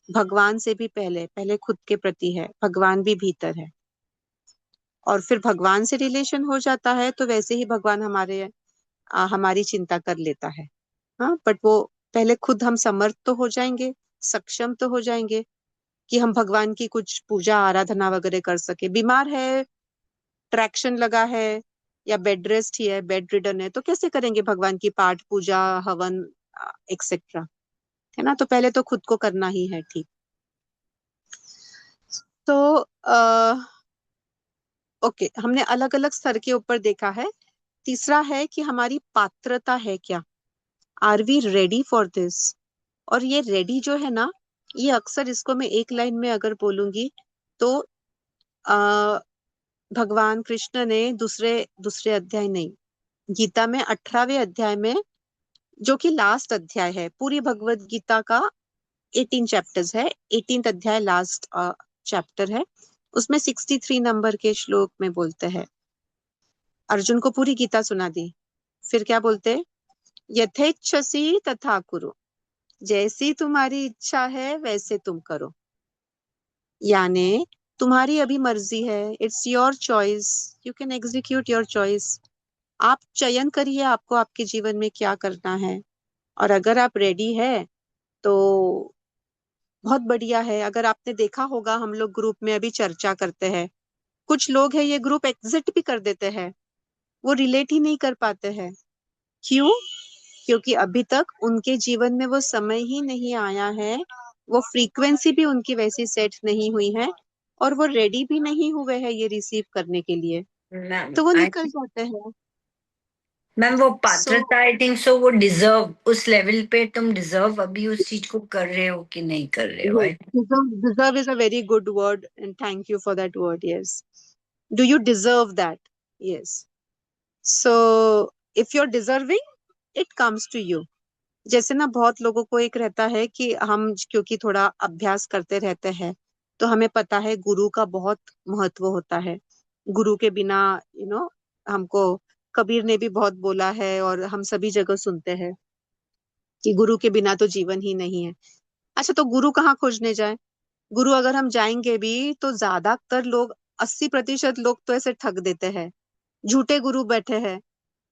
भगवान से भी पहले पहले खुद के प्रति है, भगवान भी भीतर है। और फिर भगवान से रिलेशन हो जाता है तो वैसे ही भगवान हमारी चिंता कर लेता है। हाँ, बट वो पहले खुद हम समर्थ तो हो जाएंगे, सक्षम तो हो जाएंगे कि हम भगवान की कुछ पूजा आराधना वगैरह कर सके। बीमार है, ट्रैक्शन लगा है, या बेड रेस्ट ही है, बेड रिडन है, तो कैसे करेंगे भगवान की पाठ पूजा हवन एक्सेट्रा, है ना? तो पहले तो खुद को करना ही है, ठीक। तो ओके, हमने अलग अलग स्तर के ऊपर देखा है। तीसरा है कि हमारी पात्रता है क्या, are we ready for this. और ये रेडी जो है ना, ये अक्सर इसको मैं एक लाइन में अगर बोलूंगी तो भगवान कृष्ण ने दूसरे अध्याय नहीं, गीता में 18वें अध्याय में, जो कि लास्ट अध्याय है पूरी भगवत गीता का, 18 चैप्टर्स है, 18th अध्याय लास्ट चैप्टर है, उसमें 63 नंबर के श्लोक में बोलते हैं, अर्जुन को पूरी गीता सुना दी, फिर क्या बोलते? यथेच्छसि तथा कुरु, जैसी तुम्हारी इच्छा है वैसे तुम करो। यानी तुम्हारी अभी मर्जी है, it's your choice, you can execute your choice. आप चयन करिए आपको आपके जीवन में क्या करना है। और अगर आप रेडी है तो बहुत बढ़िया है। अगर आपने देखा होगा, हम लोग ग्रुप में अभी चर्चा करते हैं, कुछ लोग हैं ये ग्रुप एग्जिट भी कर देते हैं, वो रिलेट ही नहीं कर पाते हैं। क्यों? क्योंकि अभी तक उनके जीवन में वो समय ही नहीं आया है, वो फ्रीक्वेंसी भी उनकी वैसी सेट नहीं हुई है, और वो रेडी भी नहीं हुए हैं ये रिसीव करने के लिए, मैम तो वो निकल जाते हैं। मैम वो So, पात्रता, आई थिंक सो, वो डिजर्व, उस लेवल पे तुम डिजर्व अभी उस चीज को कर रहे हो कि नहीं कर रहे हो? deserve is a very good word and thank you for that word. Yes. Do you deserve that? Yes. So if you're deserving, it comes to you. जैसे ना बहुत लोगों को एक रहता है कि हम क्योंकि थोड़ा अभ्यास करते रहते हैं तो हमें पता है गुरु का बहुत महत्व होता है। गुरु के बिना हमको कबीर ने भी बहुत बोला है और हम सभी जगह सुनते हैं कि गुरु के बिना तो जीवन ही नहीं है। अच्छा, तो गुरु कहाँ खोजने जाए? गुरु अगर हम जाएंगे भी तो ज्यादातर लोग, 80% लोग तो ऐसे ठग देते हैं, झूठे गुरु बैठे हैं,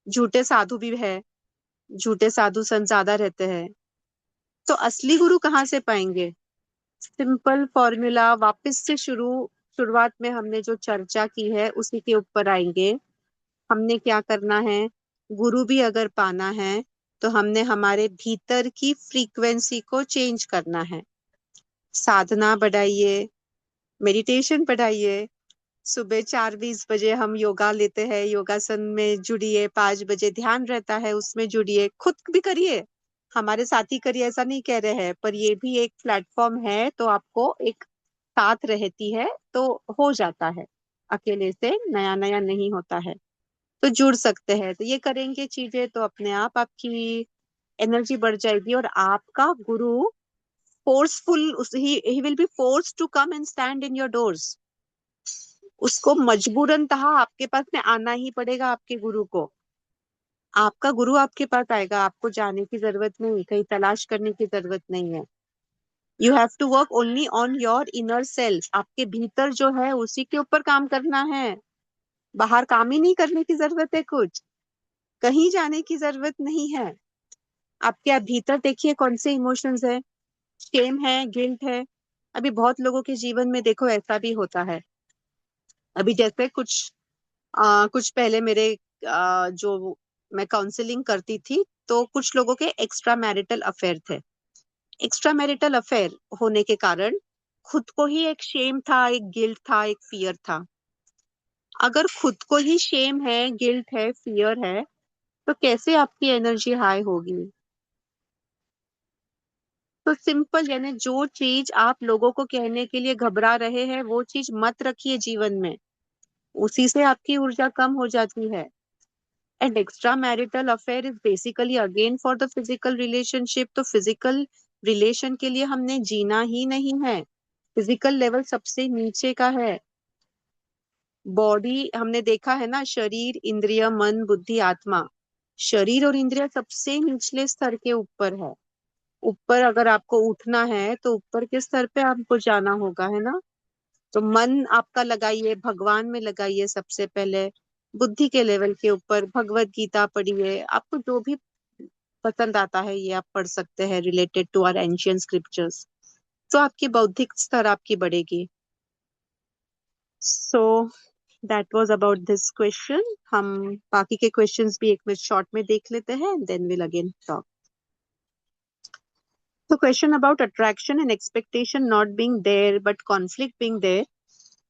झूठे साधु भी है, झूठे साधु संत ज्यादा रहते हैं। तो असली गुरु कहाँ से पाएंगे? सिंपल फॉर्मूला, वापस से शुरुआत में हमने जो चर्चा की है उसी के ऊपर आएंगे। हमने क्या करना है? गुरु भी अगर पाना है तो हमने हमारे भीतर की फ्रीक्वेंसी को चेंज करना है। साधना बढ़ाइए, मेडिटेशन बढ़ाइए, सुबह 4:20 बजे हम योगा लेते हैं, योगासन में जुड़िए, 5 बजे ध्यान रहता है उसमें जुड़िए, खुद भी करिए, हमारे साथ ही करिए ऐसा नहीं कह रहे हैं, पर ये भी एक प्लेटफॉर्म है तो आपको एक साथ रहती है तो हो जाता है, अकेले से नया नया नहीं होता है, तो जुड़ सकते हैं। तो ये करेंगे चीजें तो अपने आप आपकी एनर्जी बढ़ जाएगी और आपका गुरु forceful, he will be force to come and stand in your doors. उसको मजबूरन तहा आपके पास में आना ही पड़ेगा, आपके गुरु को। आपका गुरु आपके पास आएगा, आपको जाने की जरूरत नहीं, कहीं तलाश करने की जरूरत नहीं है। You have to work only on your inner self. आपके भीतर जो है उसी के ऊपर काम करना है, बाहर काम ही नहीं करने की जरूरत है, कुछ कहीं जाने की जरूरत नहीं है। आपके भीतर देखिए कौन से इमोशंस है, शेम है, गिल्ट है। अभी बहुत लोगों के जीवन में देखो ऐसा भी होता है। अभी जैसे कुछ पहले मेरे जो मैं काउंसलिंग करती थी, तो कुछ लोगों के एक्स्ट्रा मैरिटल अफेयर थे। एक्स्ट्रा मैरिटल अफेयर होने के कारण खुद को ही एक शेम था, एक गिल्ट था, एक फियर था। अगर खुद को ही शेम है, गिल्ट है, फियर है, तो कैसे आपकी एनर्जी हाई होगी? तो सिंपल, यानी जो चीज आप लोगों को कहने के लिए घबरा रहे हैं वो चीज मत रखिए जीवन में, उसी से आपकी ऊर्जा कम हो जाती है। And extra marital affair is basically again for the physical relationship. तो फिजिकल रिलेशन के लिए हमने जीना ही नहीं है, फिजिकल लेवल सबसे नीचे का है। बॉडी हमने देखा है ना, शरीर, इंद्रिय, मन, बुद्धि, आत्मा। शरीर और इंद्रिय सबसे निचले स्तर के ऊपर है। ऊपर अगर आपको उठना है तो ऊपर के स्तर पे आपको जाना होगा, है ना। तो मन आपका लगाइए भगवान में, लगाइए सबसे पहले, बुद्धि के लेवल के ऊपर भगवत गीता पढ़िए, आपको जो भी पसंद आता है ये आप पढ़ सकते हैं related to our ancient scriptures, तो आपकी बौद्धिक स्तर आपकी बढ़ेगी। So that was about this question. हम बाकी के क्वेश्चंस भी एक मिनट शॉर्ट में देख लेते हैं, देन विल अगेन टॉक। तो question about attraction and expectation not being there but conflict being there.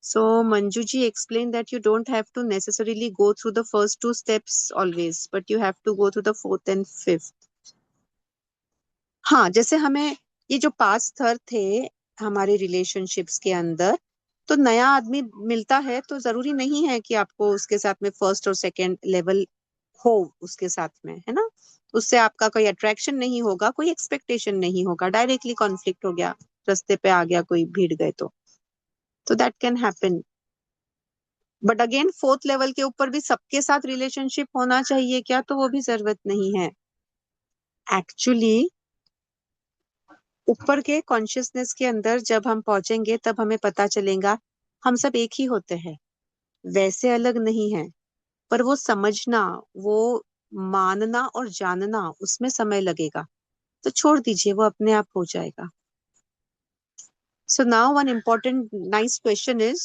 So Manju ji explained that you don't have to necessarily go through the first two steps always, but you have to go through the fourth and fifth. हाँ, जैसे हमें ये जो 5 स्तर थे हमारे रिलेशनशिप्स के अंदर, तो नया आदमी मिलता है तो जरूरी नहीं है कि आपको उसके साथ में फर्स्ट और सेकंड लेवल हो उसके साथ में, है ना। उससे आपका कोई अट्रैक्शन नहीं होगा, कोई एक्सपेक्टेशन नहीं होगा, डायरेक्टली कॉन्फ्लिक्ट हो गया, रास्ते पे आ गया कोई, भीड़ गए तो that can happen. But again fourth level के ऊपर भी सबके साथ रिलेशनशिप होना चाहिए क्या? तो वो भी जरूरत नहीं है। एक्चुअली ऊपर के कॉन्शियसनेस के अंदर जब हम पहुंचेंगे तब हमें पता चलेगा हम सब एक ही होते हैं, वैसे अलग नहीं है। पर वो समझना, वो मानना और जानना, उसमें समय लगेगा, तो छोड़ दीजिए, वो अपने आप हो जाएगा। So now one important nice question is,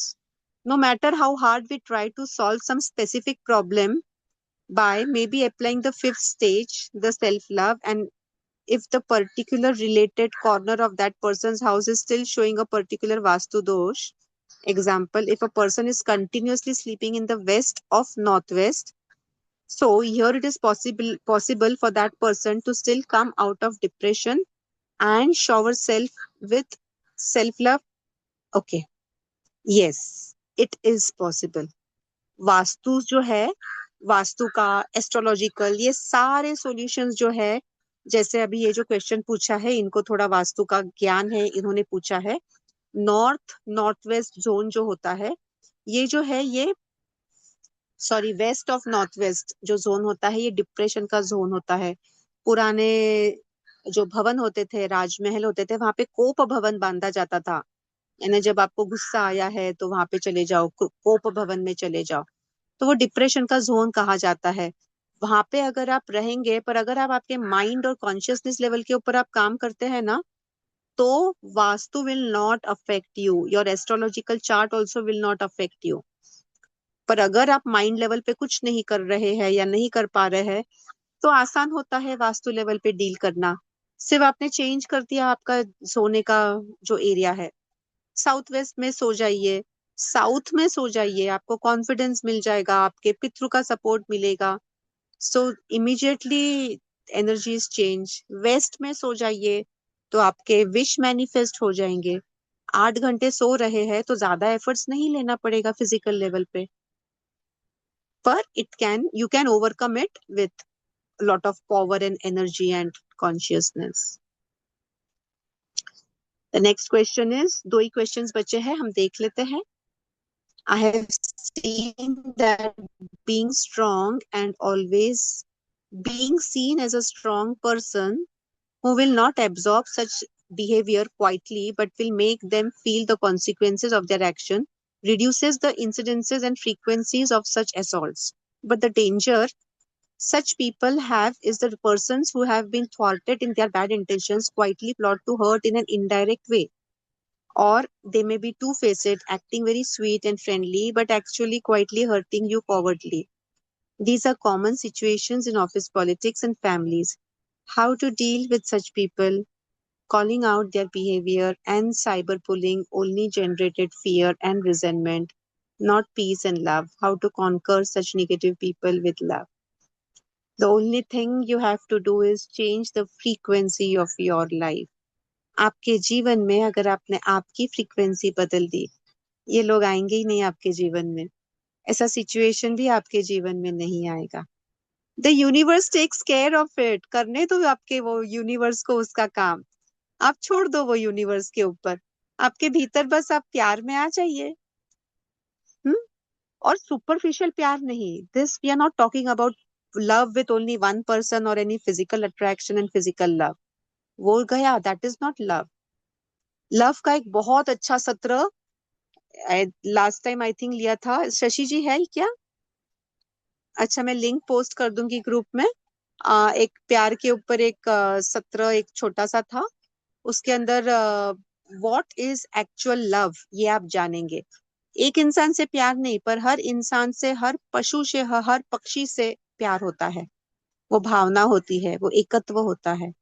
no matter how hard we try to solve some specific problem by maybe applying the 5th stage, the self-love, and if the particular related corner of that person's house is still showing a particular Vastu dosh, example, if a person is continuously sleeping in the west of northwest, so here it is possible for that person to still come out of depression and shower self with self-love. Okay, yes, it is possible. Vastu जो है, वास्तु का, एस्ट्रोलॉजिकल, ये सारे सॉल्यूशंस जो है, जैसे अभी ये जो क्वेश्चन पूछा है, इनको थोड़ा वास्तु का ज्ञान है, इन्होंने पूछा है। नॉर्थ वेस्ट जोन जो होता है, ये जो है, ये sorry west of north west जो जोन होता है, ये डिप्रेशन का जोन होता है। पुराने जो भवन होते थे, राजमहल होते थे, वहां पे कोप भवन बांधा जाता था, यानी जब आपको गुस्सा आया है तो वहां पे चले जाओ, कोप भवन में चले जाओ, तो वो डिप्रेशन का जोन कहा जाता है। वहां पे अगर आप रहेंगे, पर अगर आप आपके माइंड और कॉन्शियसनेस लेवल के ऊपर आप काम करते हैं ना, तो vastu will not affect you, your astrological chart also will not affect you. पर अगर आप माइंड लेवल पे कुछ नहीं कर रहे हैं या नहीं कर पा रहे हैं, तो आसान होता है वास्तु लेवल पे डील करना। सिर्फ आपने चेंज कर दिया आपका सोने का जो एरिया है, साउथ वेस्ट में सो जाइए, साउथ में सो जाइए, आपको कॉन्फिडेंस मिल जाएगा, आपके पितृ का सपोर्ट मिलेगा। So immediately energies change. West में सो जाइए तो आपके विश मैनिफेस्ट हो जाएंगे। 8 घंटे सो रहे हैं तो ज्यादा एफर्ट्स नहीं लेना पड़ेगा फिजिकल लेवल पे, पर you can overcome it with lot of power and energy and consciousness. The next question is, 2 he questions बचे हैं, हम देख लेते हैं। I have seen that being strong and always being seen as a strong person who will not absorb such behavior quietly but will make them feel the consequences of their action reduces the incidences and frequencies of such assaults. But the danger such people have is the persons who have been thwarted in their bad intentions quietly plot to hurt in an indirect way. Or they may be two-faced, acting very sweet and friendly, but actually quietly hurting you covertly. These are common situations in office politics and families. How to deal with such people? Calling out their behavior and cyberbullying only generated fear and resentment, not peace and love. How to conquer such negative people with love? The only thing you have to do is change the frequency of your life. आपके जीवन में अगर आपने आपकी फ्रीक्वेंसी बदल दी, ये लोग आएंगे ही नहीं आपके जीवन में, ऐसा सिचुएशन भी आपके जीवन में नहीं आएगा। The universe takes care of it. करने दो आपके वो यूनिवर्स को उसका काम, आप छोड़ दो वो यूनिवर्स के ऊपर। आपके भीतर बस आप प्यार में आ जाइए। और सुपरफिशियल प्यार नहीं। This we are not talking about love with only one person और any physical attraction and physical love, वो गया, that is not love. Love का एक बहुत अच्छा सत्र लास्ट टाइम आई थिंक लिया था, शशि जी है क्या? अच्छा, मैं लिंक पोस्ट कर दूंगी ग्रुप में। एक प्यार के ऊपर एक सत्र एक छोटा सा था, उसके अंदर व्हाट इज एक्चुअल लव ये आप जानेंगे। एक इंसान से प्यार नहीं, पर हर इंसान से, हर पशु से, हर पक्षी से प्यार होता है, वो भावना होती है, वो एकत्व होता है।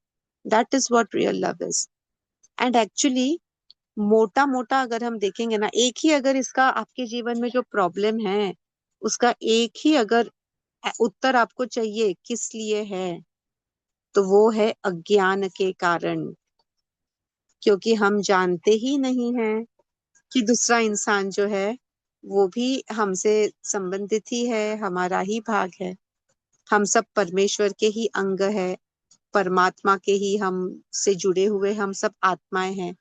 That is what real love is. And actually मोटा मोटा अगर हम देखेंगे ना, एक ही अगर इसका आपके जीवन में जो प्रॉब्लम है उसका एक ही अगर उत्तर आपको चाहिए किस लिए है, तो वो है अज्ञान के कारण। क्योंकि हम जानते ही नहीं हैं कि दूसरा इंसान जो है वो भी हमसे संबंधित ही है, हमारा ही भाग है। हम सब परमेश्वर के ही अंग है, परमात्मा के ही हम से जुड़े हुए हम सब आत्माएं हैं,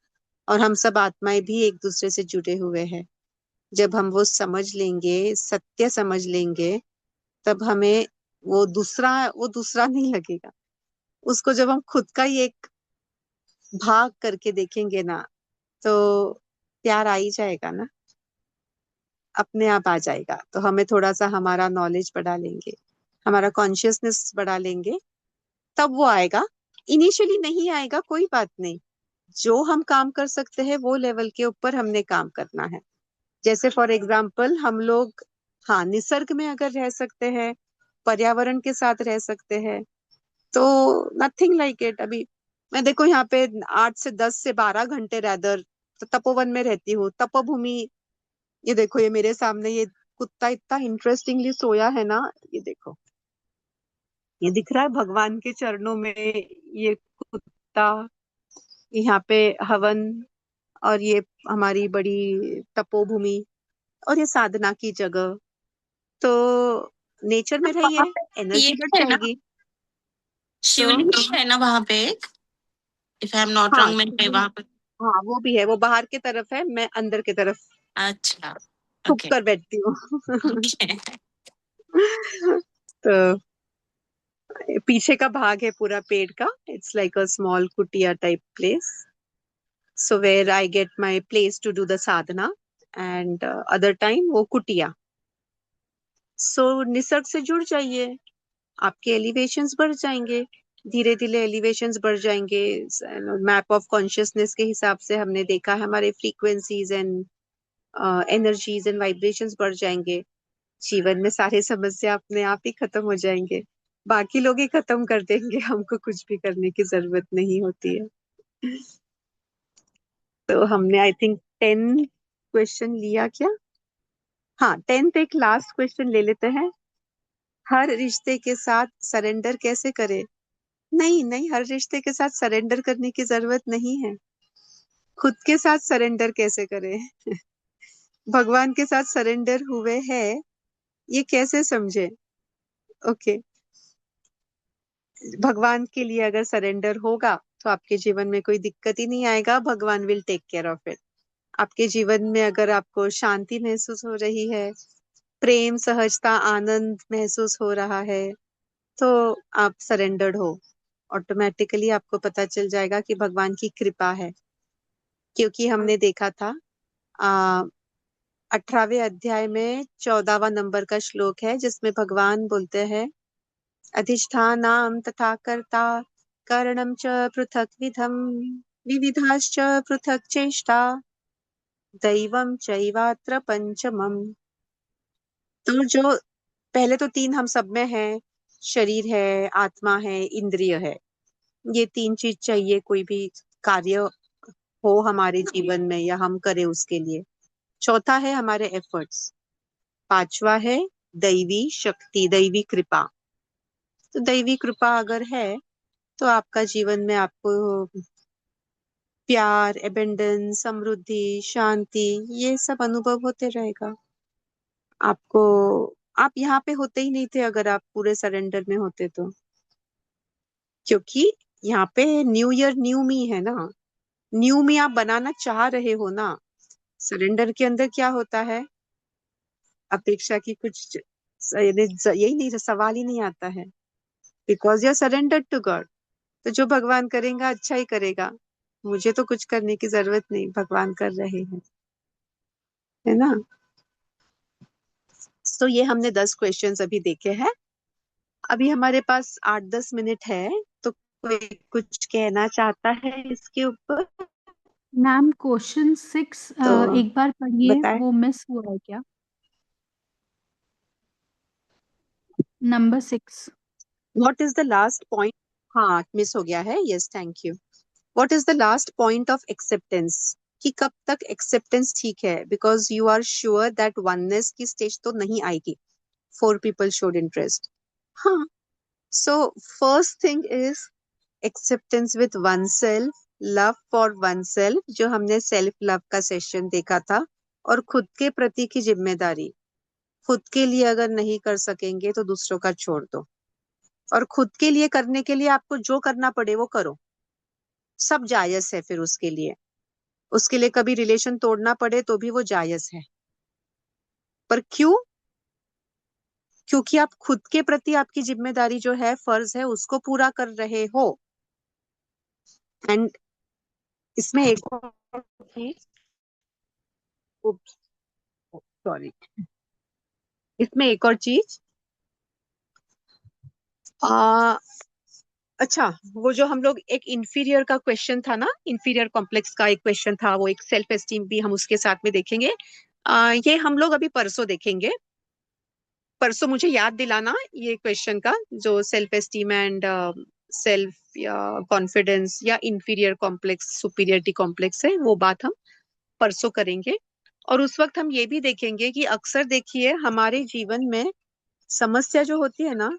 और हम सब आत्माएं भी एक दूसरे से जुड़े हुए हैं। जब हम वो समझ लेंगे, सत्य समझ लेंगे, तब हमें वो दूसरा नहीं लगेगा। उसको जब हम खुद का ही एक भाग करके देखेंगे ना, तो प्यार आ ही जाएगा ना, अपने आप आ जाएगा। तो हमें थोड़ा सा हमारा नॉलेज बढ़ा लेंगे, हमारा कॉन्शियसनेस बढ़ा लेंगे, तब वो आएगा। इनिशियली नहीं आएगा, कोई बात नहीं। जो हम काम कर सकते हैं वो लेवल के ऊपर हमने काम करना है। जैसे फॉर एग्जाम्पल हम लोग, हाँ, निसर्ग में अगर रह सकते हैं, पर्यावरण के साथ रह सकते हैं, तो नथिंग लाइक इट। अभी मैं देखो यहाँ पे 8 से 10 से 12 घंटे रैदर तो तपोवन में रहती हूँ, तपोभूमि। ये देखो, ये मेरे सामने ये कुत्ता इतना इंटरेस्टिंगली सोया है ना, ये देखो, ये दिख रहा है भगवान के चरणों में ये कुत्ता। यहाँ पे हवन, और ये हमारी बड़ी तपोभूमि, और ये साधना की जगह। तो नेचर में वहाँ रहिए, पे एनर्जी ये बढ़ है ना, जाएगी। शिवलिंग भी है ना वहाँ पे एक, इफ आई एम नॉट हाँ, रॉन्ग, मैं गई वहाँ पे। हाँ वो भी है, वो बाहर की तरफ है, मैं अंदर की तरफ अच्छा, छुप ओके कर बैठती हूँ। ओके। तो पीछे का भाग है पूरा पेड़ का, इट्स लाइक अ स्मॉल कुटिया type place, so where I get my place to do the sadhana, and other time वो कुटिया। सो निसर्ग से जुड़ जाइए, आपके एलिवेशंस बढ़ जाएंगे, धीरे धीरे एलिवेशंस बढ़ जाएंगे। मैप ऑफ कॉन्शियसनेस के हिसाब से हमने देखा है हमारे frequencies and energies and vibrations बढ़ जाएंगे। जीवन में सारे समस्या अपने आप ही खत्म हो जाएंगे, बाकी लोग ही खत्म कर देंगे, हमको कुछ भी करने की जरूरत नहीं होती है। तो हमने आई थिंक 10 क्वेश्चन लिया क्या? हाँ, 10th एक लास्ट क्वेश्चन ले लेते हैं। हर रिश्ते के साथ सरेंडर कैसे करें? नहीं नहीं, हर रिश्ते के साथ सरेंडर करने की जरूरत नहीं है। खुद के साथ सरेंडर कैसे करें? भगवान के साथ सरेंडर हुए हैं, ये कैसे समझे? ओके, भगवान के लिए अगर सरेंडर होगा तो आपके जीवन में कोई दिक्कत ही नहीं आएगा। Bhagwan will take care of it. आपके जीवन में अगर आपको शांति महसूस हो रही है, प्रेम, सहजता, आनंद महसूस हो रहा है, तो आप सरेंडर्ड हो। ऑटोमेटिकली आपको पता चल जाएगा कि भगवान की कृपा है। क्योंकि हमने देखा था 18वें अध्याय में 14वां नंबर का श्लोक है, जिसमें भगवान बोलते हैं, अधिष्ठानां तथा कर्ता करणं च पृथक विधम विविधाश्च पृथक चेष्टा दैवं चैवात्र पंचमम। तो जो पहले तो तीन हम सब में है, शरीर है, आत्मा है, इंद्रिय है। ये तीन चीज चाहिए कोई भी कार्य हो हमारे जीवन में या हम करें उसके लिए। चौथा है हमारे एफर्ट्स। पांचवा है दैवी शक्ति, दैवी कृपा। तो दैवी कृपा अगर है तो आपका जीवन में आपको प्यार, एबेंडेंस, समृद्धि, शांति, ये सब अनुभव होते रहेगा आपको। आप यहाँ पे होते ही नहीं थे अगर आप पूरे सरेंडर में होते तो। क्योंकि यहाँ पे न्यू ईयर न्यू मी है ना, न्यू मी आप बनाना चाह रहे हो ना। सरेंडर के अंदर क्या होता है? अपेक्षा की कुछ यही नहीं, सवाल ही नहीं आता है। Because you are surrendered to God. तो जो भगवान करेगा अच्छा ही करेगा, मुझे तो कुछ करने की जरूरत नहीं, भगवान कर रहे हैं, है ना। तो ये हमने 10 क्वेश्चंस अभी देखे हैं। अभी हमारे पास 8-10 मिनट है, तो कोई कुछ कहना चाहता है इसके ऊपर मैम क्वेश्चन 6 तो एक बार पढ़िए, बताएं। वो मिस हुआ है क्या? Number 6। What is the last point? हाँ, मिस हो गया है। Yes, thank you. What is the last point of acceptance? कि कब तक एक्सेप्टेंस ठीक है? Because you are sure that oneness की स्टेज तो नहीं आएगी। 4 पीपल शोड इंटरेस्ट। हाँ, so first thing is acceptance with oneself, love for oneself, जो हमने सेल्फ लव का सेशन देखा था, और खुद के प्रति की जिम्मेदारी। खुद के लिए अगर नहीं कर सकेंगे तो दूसरों का छोड़ दो, और खुद के लिए करने के लिए आपको जो करना पड़े वो करो, सब जायज है। फिर उसके लिए कभी रिलेशन तोड़ना पड़े तो भी वो जायज है। पर क्यों? क्योंकि आप खुद के प्रति आपकी जिम्मेदारी जो है, फर्ज है, उसको पूरा कर रहे हो। एंड इसमें एक और चीज, सॉरी, इसमें एक और चीज, आ, अच्छा, वो जो हम लोग एक इंफीरियर का क्वेश्चन था ना, इंफीरियर कॉम्प्लेक्स का एक क्वेश्चन था, वो एक सेल्फ एस्टीम भी हम उसके साथ में देखेंगे। ये हम लोग अभी परसों देखेंगे। परसों मुझे याद दिलाना ये क्वेश्चन का, जो सेल्फ एस्टीम एंड सेल्फ या कॉन्फिडेंस या इंफीरियर कॉम्प्लेक्स, सुपीरियरिटी कॉम्प्लेक्स है, वो बात हम परसों करेंगे। और उस वक्त हम ये भी देखेंगे कि अक्सर देखिए हमारे जीवन में समस्या जो होती है ना,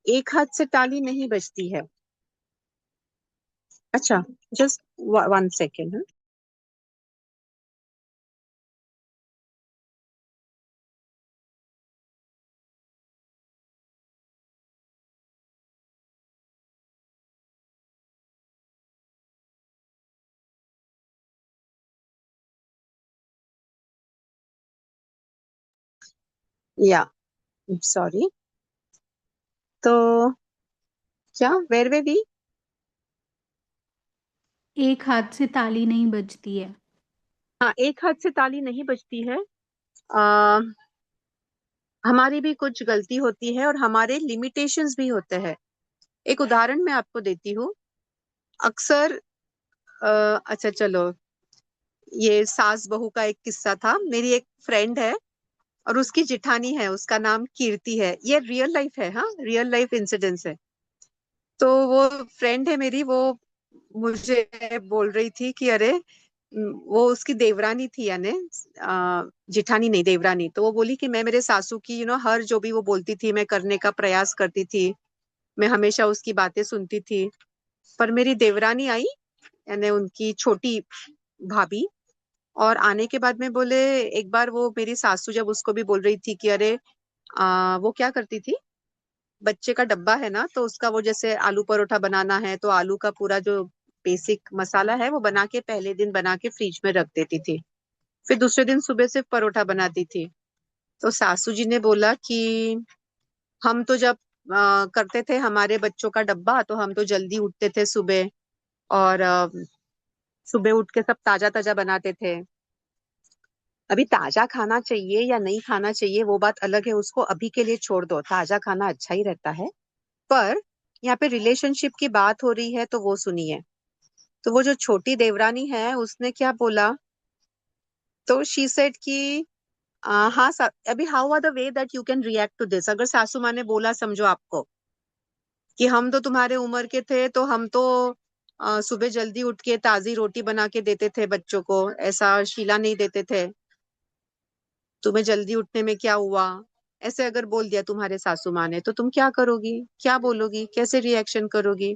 एक हाथ से ताली नहीं बजती है। अच्छा, जस्ट 1 सेकेंड। या, सॉरी। तो क्या, वेर वे वी? एक हाथ से ताली नहीं बजती है। हाँ, एक हाथ से ताली नहीं बजती है। आ, हमारी भी कुछ गलती होती है और हमारे लिमिटेशंस भी होते हैं। एक उदाहरण मैं आपको देती हूँ। अक्सर अच्छा चलो, ये सास बहू का एक किस्सा था। मेरी एक फ्रेंड है और उसकी जिठानी है, उसका नाम कीर्ति है। ये रियल लाइफ है, हाँ, रियल लाइफ इंसिडेंस है। तो वो फ्रेंड है मेरी, वो मुझे बोल रही थी कि अरे वो उसकी देवरानी थी, यानी जिठानी नहीं, देवरानी। तो वो बोली कि मैं मेरे सासू की हर जो भी वो बोलती थी मैं करने का प्रयास करती थी, मैं हमेशा उसकी बातें सुनती थी। पर मेरी देवरानी आई, यानी उनकी छोटी भाभी, और आने के बाद में बोले, एक बार वो मेरी सासू जब उसको भी बोल रही थी कि अरे वो क्या करती थी, बच्चे का डब्बा है ना, तो उसका वो जैसे आलू परोठा बनाना है तो आलू का पूरा जो बेसिक मसाला है वो बना के पहले दिन बना के फ्रिज में रख देती थी, फिर दूसरे दिन सुबह सिर्फ परोठा बनाती थी। तो सासू जी ने बोला कि हम तो जब करते थे हमारे बच्चों का डब्बा, तो हम तो जल्दी उठते थे सुबह, और सुबह उठ के सब ताजा ताजा बनाते थे। अभी ताजा खाना चाहिए या नहीं खाना चाहिए वो बात अलग है, उसको अभी के लिए छोड़ दो, ताजा खाना अच्छा ही रहता है। पर यहाँ पे रिलेशनशिप की बात हो रही है तो वो सुनिए। तो वो जो छोटी देवरानी है उसने क्या बोला, तो शी सेड कि हाँ अभी how are the way that you can react to this. अगर सासू माँ ने बोला, समझो आपको कि हम तो तुम्हारे उम्र के थे तो हम तो सुबह जल्दी उठ के ताजी रोटी बना के देते थे बच्चों को, ऐसा शीला नहीं देते थे, तुम्हें जल्दी उठने में क्या हुआ, ऐसे अगर बोल दिया तुम्हारे सासू माँ ने, तो तुम क्या करोगी, क्या बोलोगी, कैसे रिएक्शन करोगी?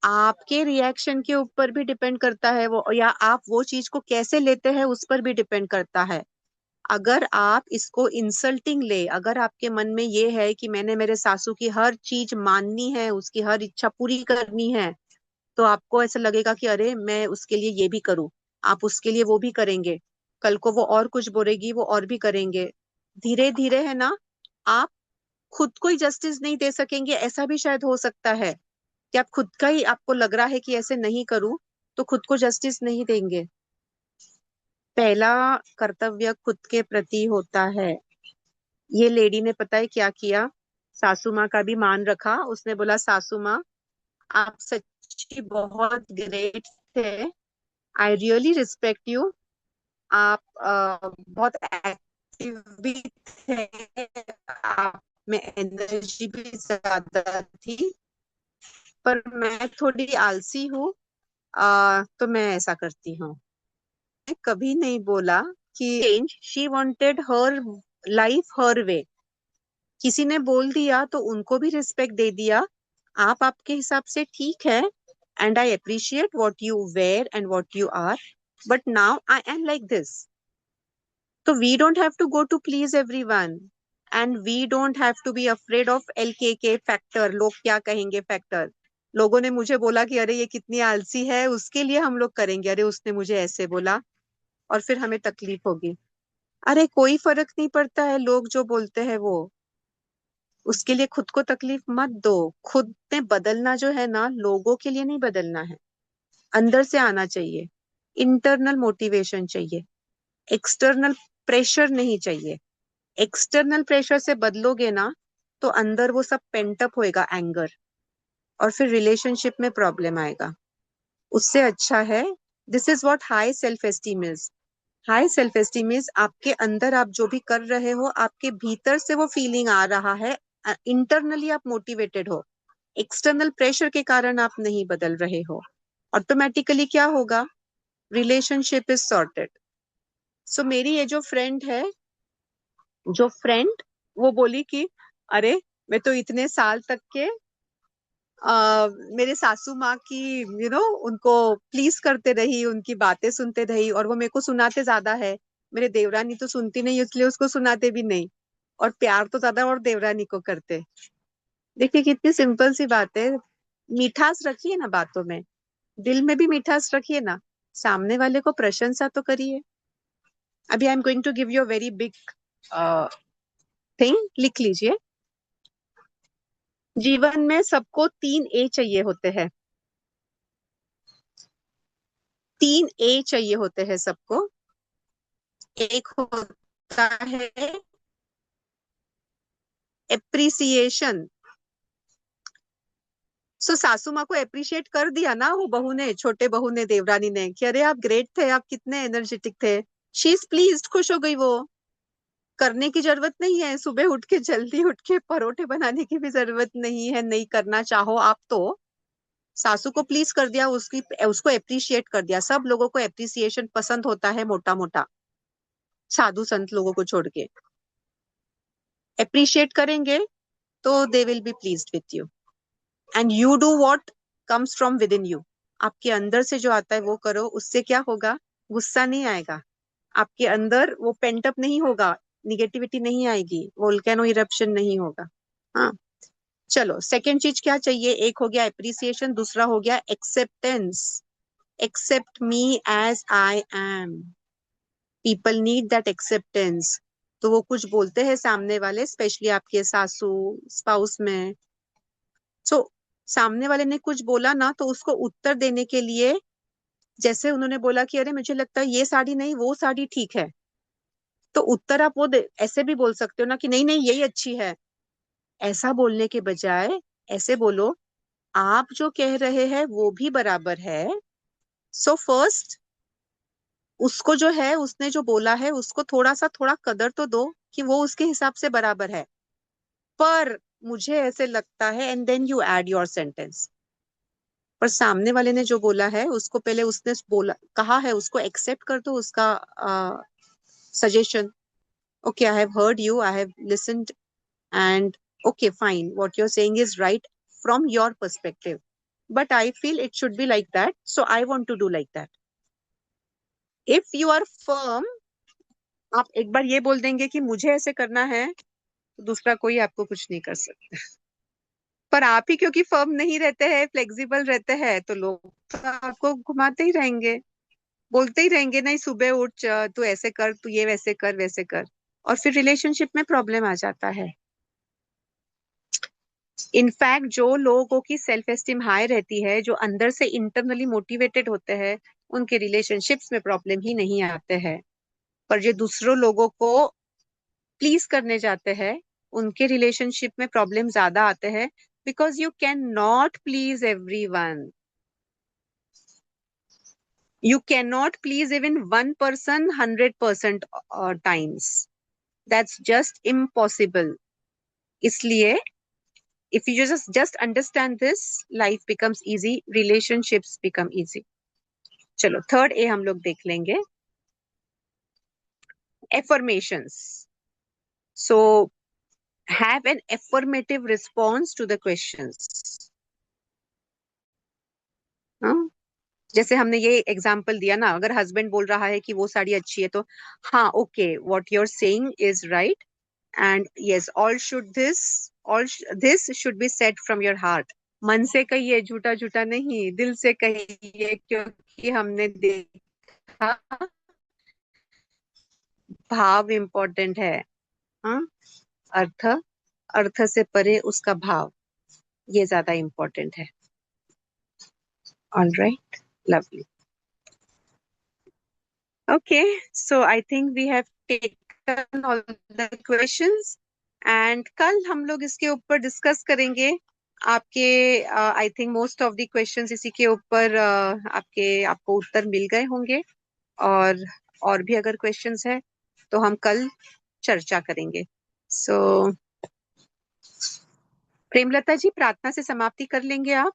आपके रिएक्शन के ऊपर भी डिपेंड करता है वो, या आप वो चीज को कैसे लेते हैं उस पर भी डिपेंड करता है। अगर आप इसको इंसल्टिंग ले, अगर आपके मन में ये है कि मैंने मेरे सासू की हर चीज माननी है, उसकी हर इच्छा पूरी करनी है, तो आपको ऐसा लगेगा कि अरे मैं उसके लिए ये भी करूं, आप उसके लिए वो भी करेंगे, कल को वो और कुछ बोलेगी वो और भी करेंगे। धीरे धीरे है ना, आप खुद को ही जस्टिस नहीं दे सकेंगे। ऐसा भी शायद हो सकता है कि आप खुद का ही, आपको लग रहा है कि ऐसे नहीं करूं तो खुद को जस्टिस नहीं देंगे। पहला कर्तव्य खुद के प्रति होता है। ये लेडी ने पता है क्या किया, सासू माँ का भी मान रखा। उसने बोला, सासू माँ आप सच्ची बहुत ग्रेट थे, आई रियली रिस्पेक्ट यू, आप बहुत एक्टिव भी थे, आप में एनर्जी भी ज्यादा थी, पर मैं थोड़ी आलसी हूँ, तो मैं ऐसा करती हूँ। मैं कभी नहीं बोला कि change, she wanted her life her way. किसी ने बोल दिया तो उनको भी रिस्पेक्ट दे दिया, आप आपके हिसाब से ठीक है, and I appreciate what you were and what you are, but now I am like this. तो we don't have to go to please everyone, and we don't have to be afraid of LKK factor, लोग क्या कहेंगे फैक्टर। लोगों ने मुझे बोला कि अरे ये कितनी आलसी है, उसके लिए हम लोग करेंगे, अरे उसने मुझे ऐसे बोला, और फिर हमें तकलीफ होगी। अरे कोई फर्क नहीं पड़ता है लोग जो बोलते हैं वो, उसके लिए खुद को तकलीफ मत दो। खुद में बदलना जो है ना, लोगों के लिए नहीं बदलना है, अंदर से आना चाहिए। इंटरनल मोटिवेशन चाहिए, एक्सटर्नल प्रेशर नहीं चाहिए। एक्सटर्नल प्रेशर से बदलोगे ना तो अंदर वो सब पेंटअप होएगा, एंगर, और फिर रिलेशनशिप में प्रॉब्लम आएगा। उससे अच्छा है, this is what high self esteem is. High self esteem is आपके अंदर आप जो भी कर रहे हो, आपके भीतर से वो फीलिंग आ रहा है, इंटरनली आप मोटिवेटेड हो, एक्सटर्नल प्रेशर के कारण आप नहीं बदल रहे हो। ऑटोमेटिकली क्या होगा, रिलेशनशिप इज सॉर्टेड। सो मेरी ये जो फ्रेंड है, वो बोली कि अरे मैं तो इतने साल तक के मेरे सासू माँ की उनको प्लीज करते रही, उनकी बातें सुनते रही, और वो मेरे को सुनाते ज्यादा है। मेरे देवरानी तो सुनती नहीं, इसलिए उसको सुनाते भी नहीं, और प्यार तो ज्यादा और देवरानी को करते। देखिए कितनी सिंपल सी बात है। मिठास रखिए ना बातों में, दिल में भी मिठास रखिए ना, सामने वाले को प्रशंसा तो करिए। अभी I am going to give you a very big thing, लिख लीजिए। जीवन में सबको 3 A चाहिए होते हैं, 3 A चाहिए होते हैं सबको। एक होता है एप्रिसिएशन। सो सासू माँ को अप्रिशिएट कर दिया ना वो बहू ने, छोटे बहू ने, देवरानी ने, कि अरे आप ग्रेट थे, आप कितने एनर्जेटिक थे, शी इज प्लीज्ड, खुश हो गई वो। करने की जरूरत नहीं है, सुबह उठ के जल्दी उठ के परोठे बनाने की भी जरूरत नहीं है, नहीं करना चाहो आप तो। सासू को प्लीज कर दिया, उसको अप्रिशिएट कर दिया। सब लोगों को अप्रिसिएशन पसंद होता है, मोटा मोटा, साधु संत लोगों को छोड़ के। अप्रिशिएट करेंगे तो they will be pleased with you, and you do what comes from with in you. आपके अंदर से जो आता है वो करो, उससे क्या होगा? गुस्सा नहीं आएगा आपके अंदर, वो पेंटअप नहीं होगा, निगेटिविटी नहीं आएगी, वोल्केनो इरप्शन नहीं होगा। हाँ, चलो सेकंड चीज क्या चाहिए? एक हो गया एप्रिसिएशन, दूसरा हो गया acceptance. Accept me as I am. People need that acceptance. तो वो कुछ बोलते हैं सामने वाले, स्पेशली आपके सासू स्पाउस में, सो सामने वाले ने कुछ बोला ना, तो उसको उत्तर देने के लिए, जैसे उन्होंने बोला कि अरे मुझे लगता है ये साड़ी नहीं, वो साड़ी ठीक है, तो उत्तर आप वो ऐसे भी बोल सकते हो ना कि नहीं नहीं यही अच्छी है। ऐसा बोलने के बजाय ऐसे बोलो, आप जो कह रहे हैं वो भी बराबर है। सो फर्स्ट उसको जो है, उसने जो बोला है उसको थोड़ा कदर तो दो कि वो उसके हिसाब से बराबर है, पर मुझे ऐसे लगता है, and then you add your sentence. पर सामने वाले ने जो बोला है उसको पहले उसने बोला कहा है, उसको एक्सेप्ट कर दो उसका suggestion. Okay, I have heard you, I have listened, and okay fine, what you're saying is right from your perspective, but I feel it should be like that, so I want to do like that. If you are firm, आप एक बार ये बोल देंगे कि मुझे ऐसे करना है, तो दूसरा कोई आपको कुछ नहीं कर सकता। पर आप ही क्योंकि फर्म नहीं रहते हैं, फ्लेक्सिबल रहते हैं, तो लोग तो आपको घुमाते ही रहेंगे, बोलते ही रहेंगे नहीं सुबह उठ, तू ऐसे कर, तू ये वैसे कर वैसे कर, और फिर रिलेशनशिप में प्रॉब्लम आ जाता है। इनफैक्ट जो लोगों की सेल्फ एस्टीम हाई रहती है, जो अंदर से इंटरनली मोटिवेटेड होते हैं, उनके रिलेशनशिप्स में प्रॉब्लम ही नहीं आते हैं। पर जो दूसरों लोगों को प्लीज करने जाते हैं, उनके रिलेशनशिप में प्रॉब्लम ज्यादा आते हैं, because you can not please everyone. You can not please even one person 100% times, that's just impossible. इसलिए if you just understand this, life becomes easy, relationships become easy. चलो थर्ड ए हम लोग देख लेंगे, affirmations. So have an affirmative response to the questions. हाँ, जैसे हमने ये एग्जाम्पल दिया ना, अगर हस्बैंड बोल रहा है कि वो साड़ी अच्छी है, तो हाँ okay, what you are saying is right, and yes all this should be said from your heart. मन से कहिए, झूठा झूठा नहीं, दिल से कहिए, क्योंकि हमने देखा भाव इम्पोर्टेंट है। हाँ, अर्थ, अर्थ से परे उसका भाव, ये ज्यादा इम्पोर्टेंट है। All right, lovely. Okay, so I think we have taken all the questions, and कल हम लोग इसके ऊपर डिस्कस करेंगे। आपके I think most of the questions इसी के ऊपर आपको उत्तर मिल गए होंगे, और भी अगर क्वेश्चंस है तो हम कल चर्चा करेंगे। सो प्रेमलता जी, प्रार्थना से समाप्ति कर लेंगे आप?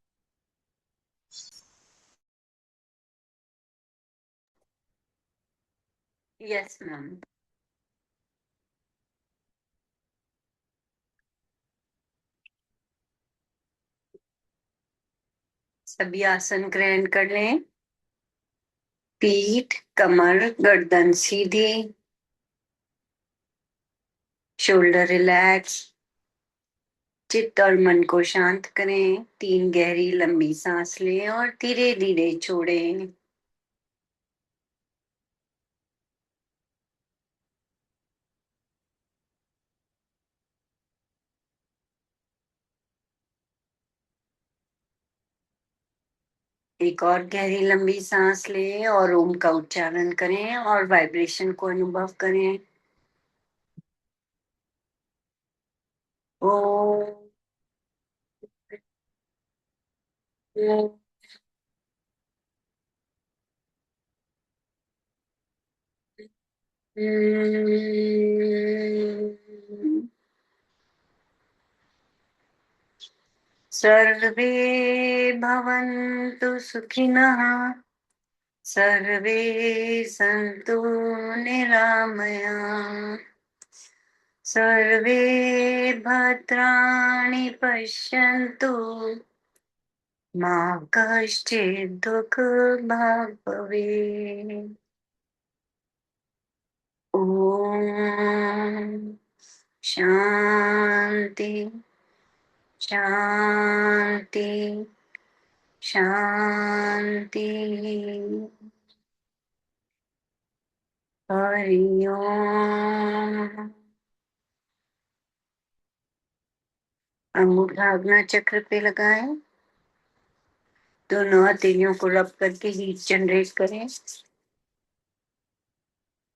Yes ma'am. सभी आसन ग्रहण कर लें। पीठ, कमर, गर्दन सीधी, शोल्डर रिलैक्स। चित्त और मन को शांत करें। 3 गहरी लंबी सांस लें और धीरे धीरे छोड़ें। एक और गहरी लंबी सांस लें और ओम का उच्चारण करें और वाइब्रेशन को अनुभव करें। ओम। सर्वे भवन्तु सुखिनः, सर्वे सन्तु निरामयाः, सर्वे भद्राणि पश्यन्तु, मा कश्चित् दुःखभाग् भवेत्। ॐ शान्ति शान्ति शान्ति। हरि ओम। अंगूठा आज्ञा चक्र पे लगाएं, दोनों हथेलियों को रब करके हीट जनरेट करें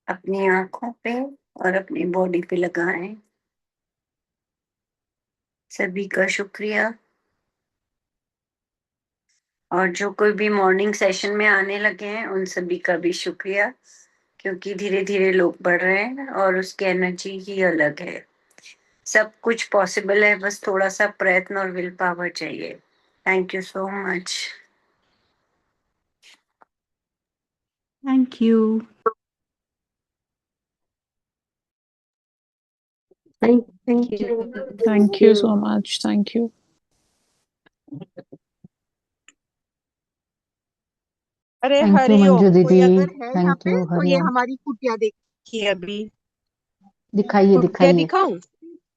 अपनी आंखों पे और अपनी बॉडी पे लगाएं। सभी का शुक्रिया। और जो कोई भी मॉर्निंग सेशन में आने लगे हैं उन सभी का भी शुक्रिया, क्योंकि धीरे धीरे लोग बढ़ रहे हैं और उसकी एनर्जी ही अलग है। सब कुछ पॉसिबल है, बस थोड़ा सा प्रयत्न और विल पावर चाहिए। Thank you so much. Thank you. Thank you. Thank you so much. Thank you. अरे थैंक यू हरिओम, मंजू कोई दीदी। अगर है यहाँ थैंक पे यू तो ये हरिओम। हमारी कुटिया देखिए अभी। दिखाइए कुटिया दिखाइए। दिखाऊं?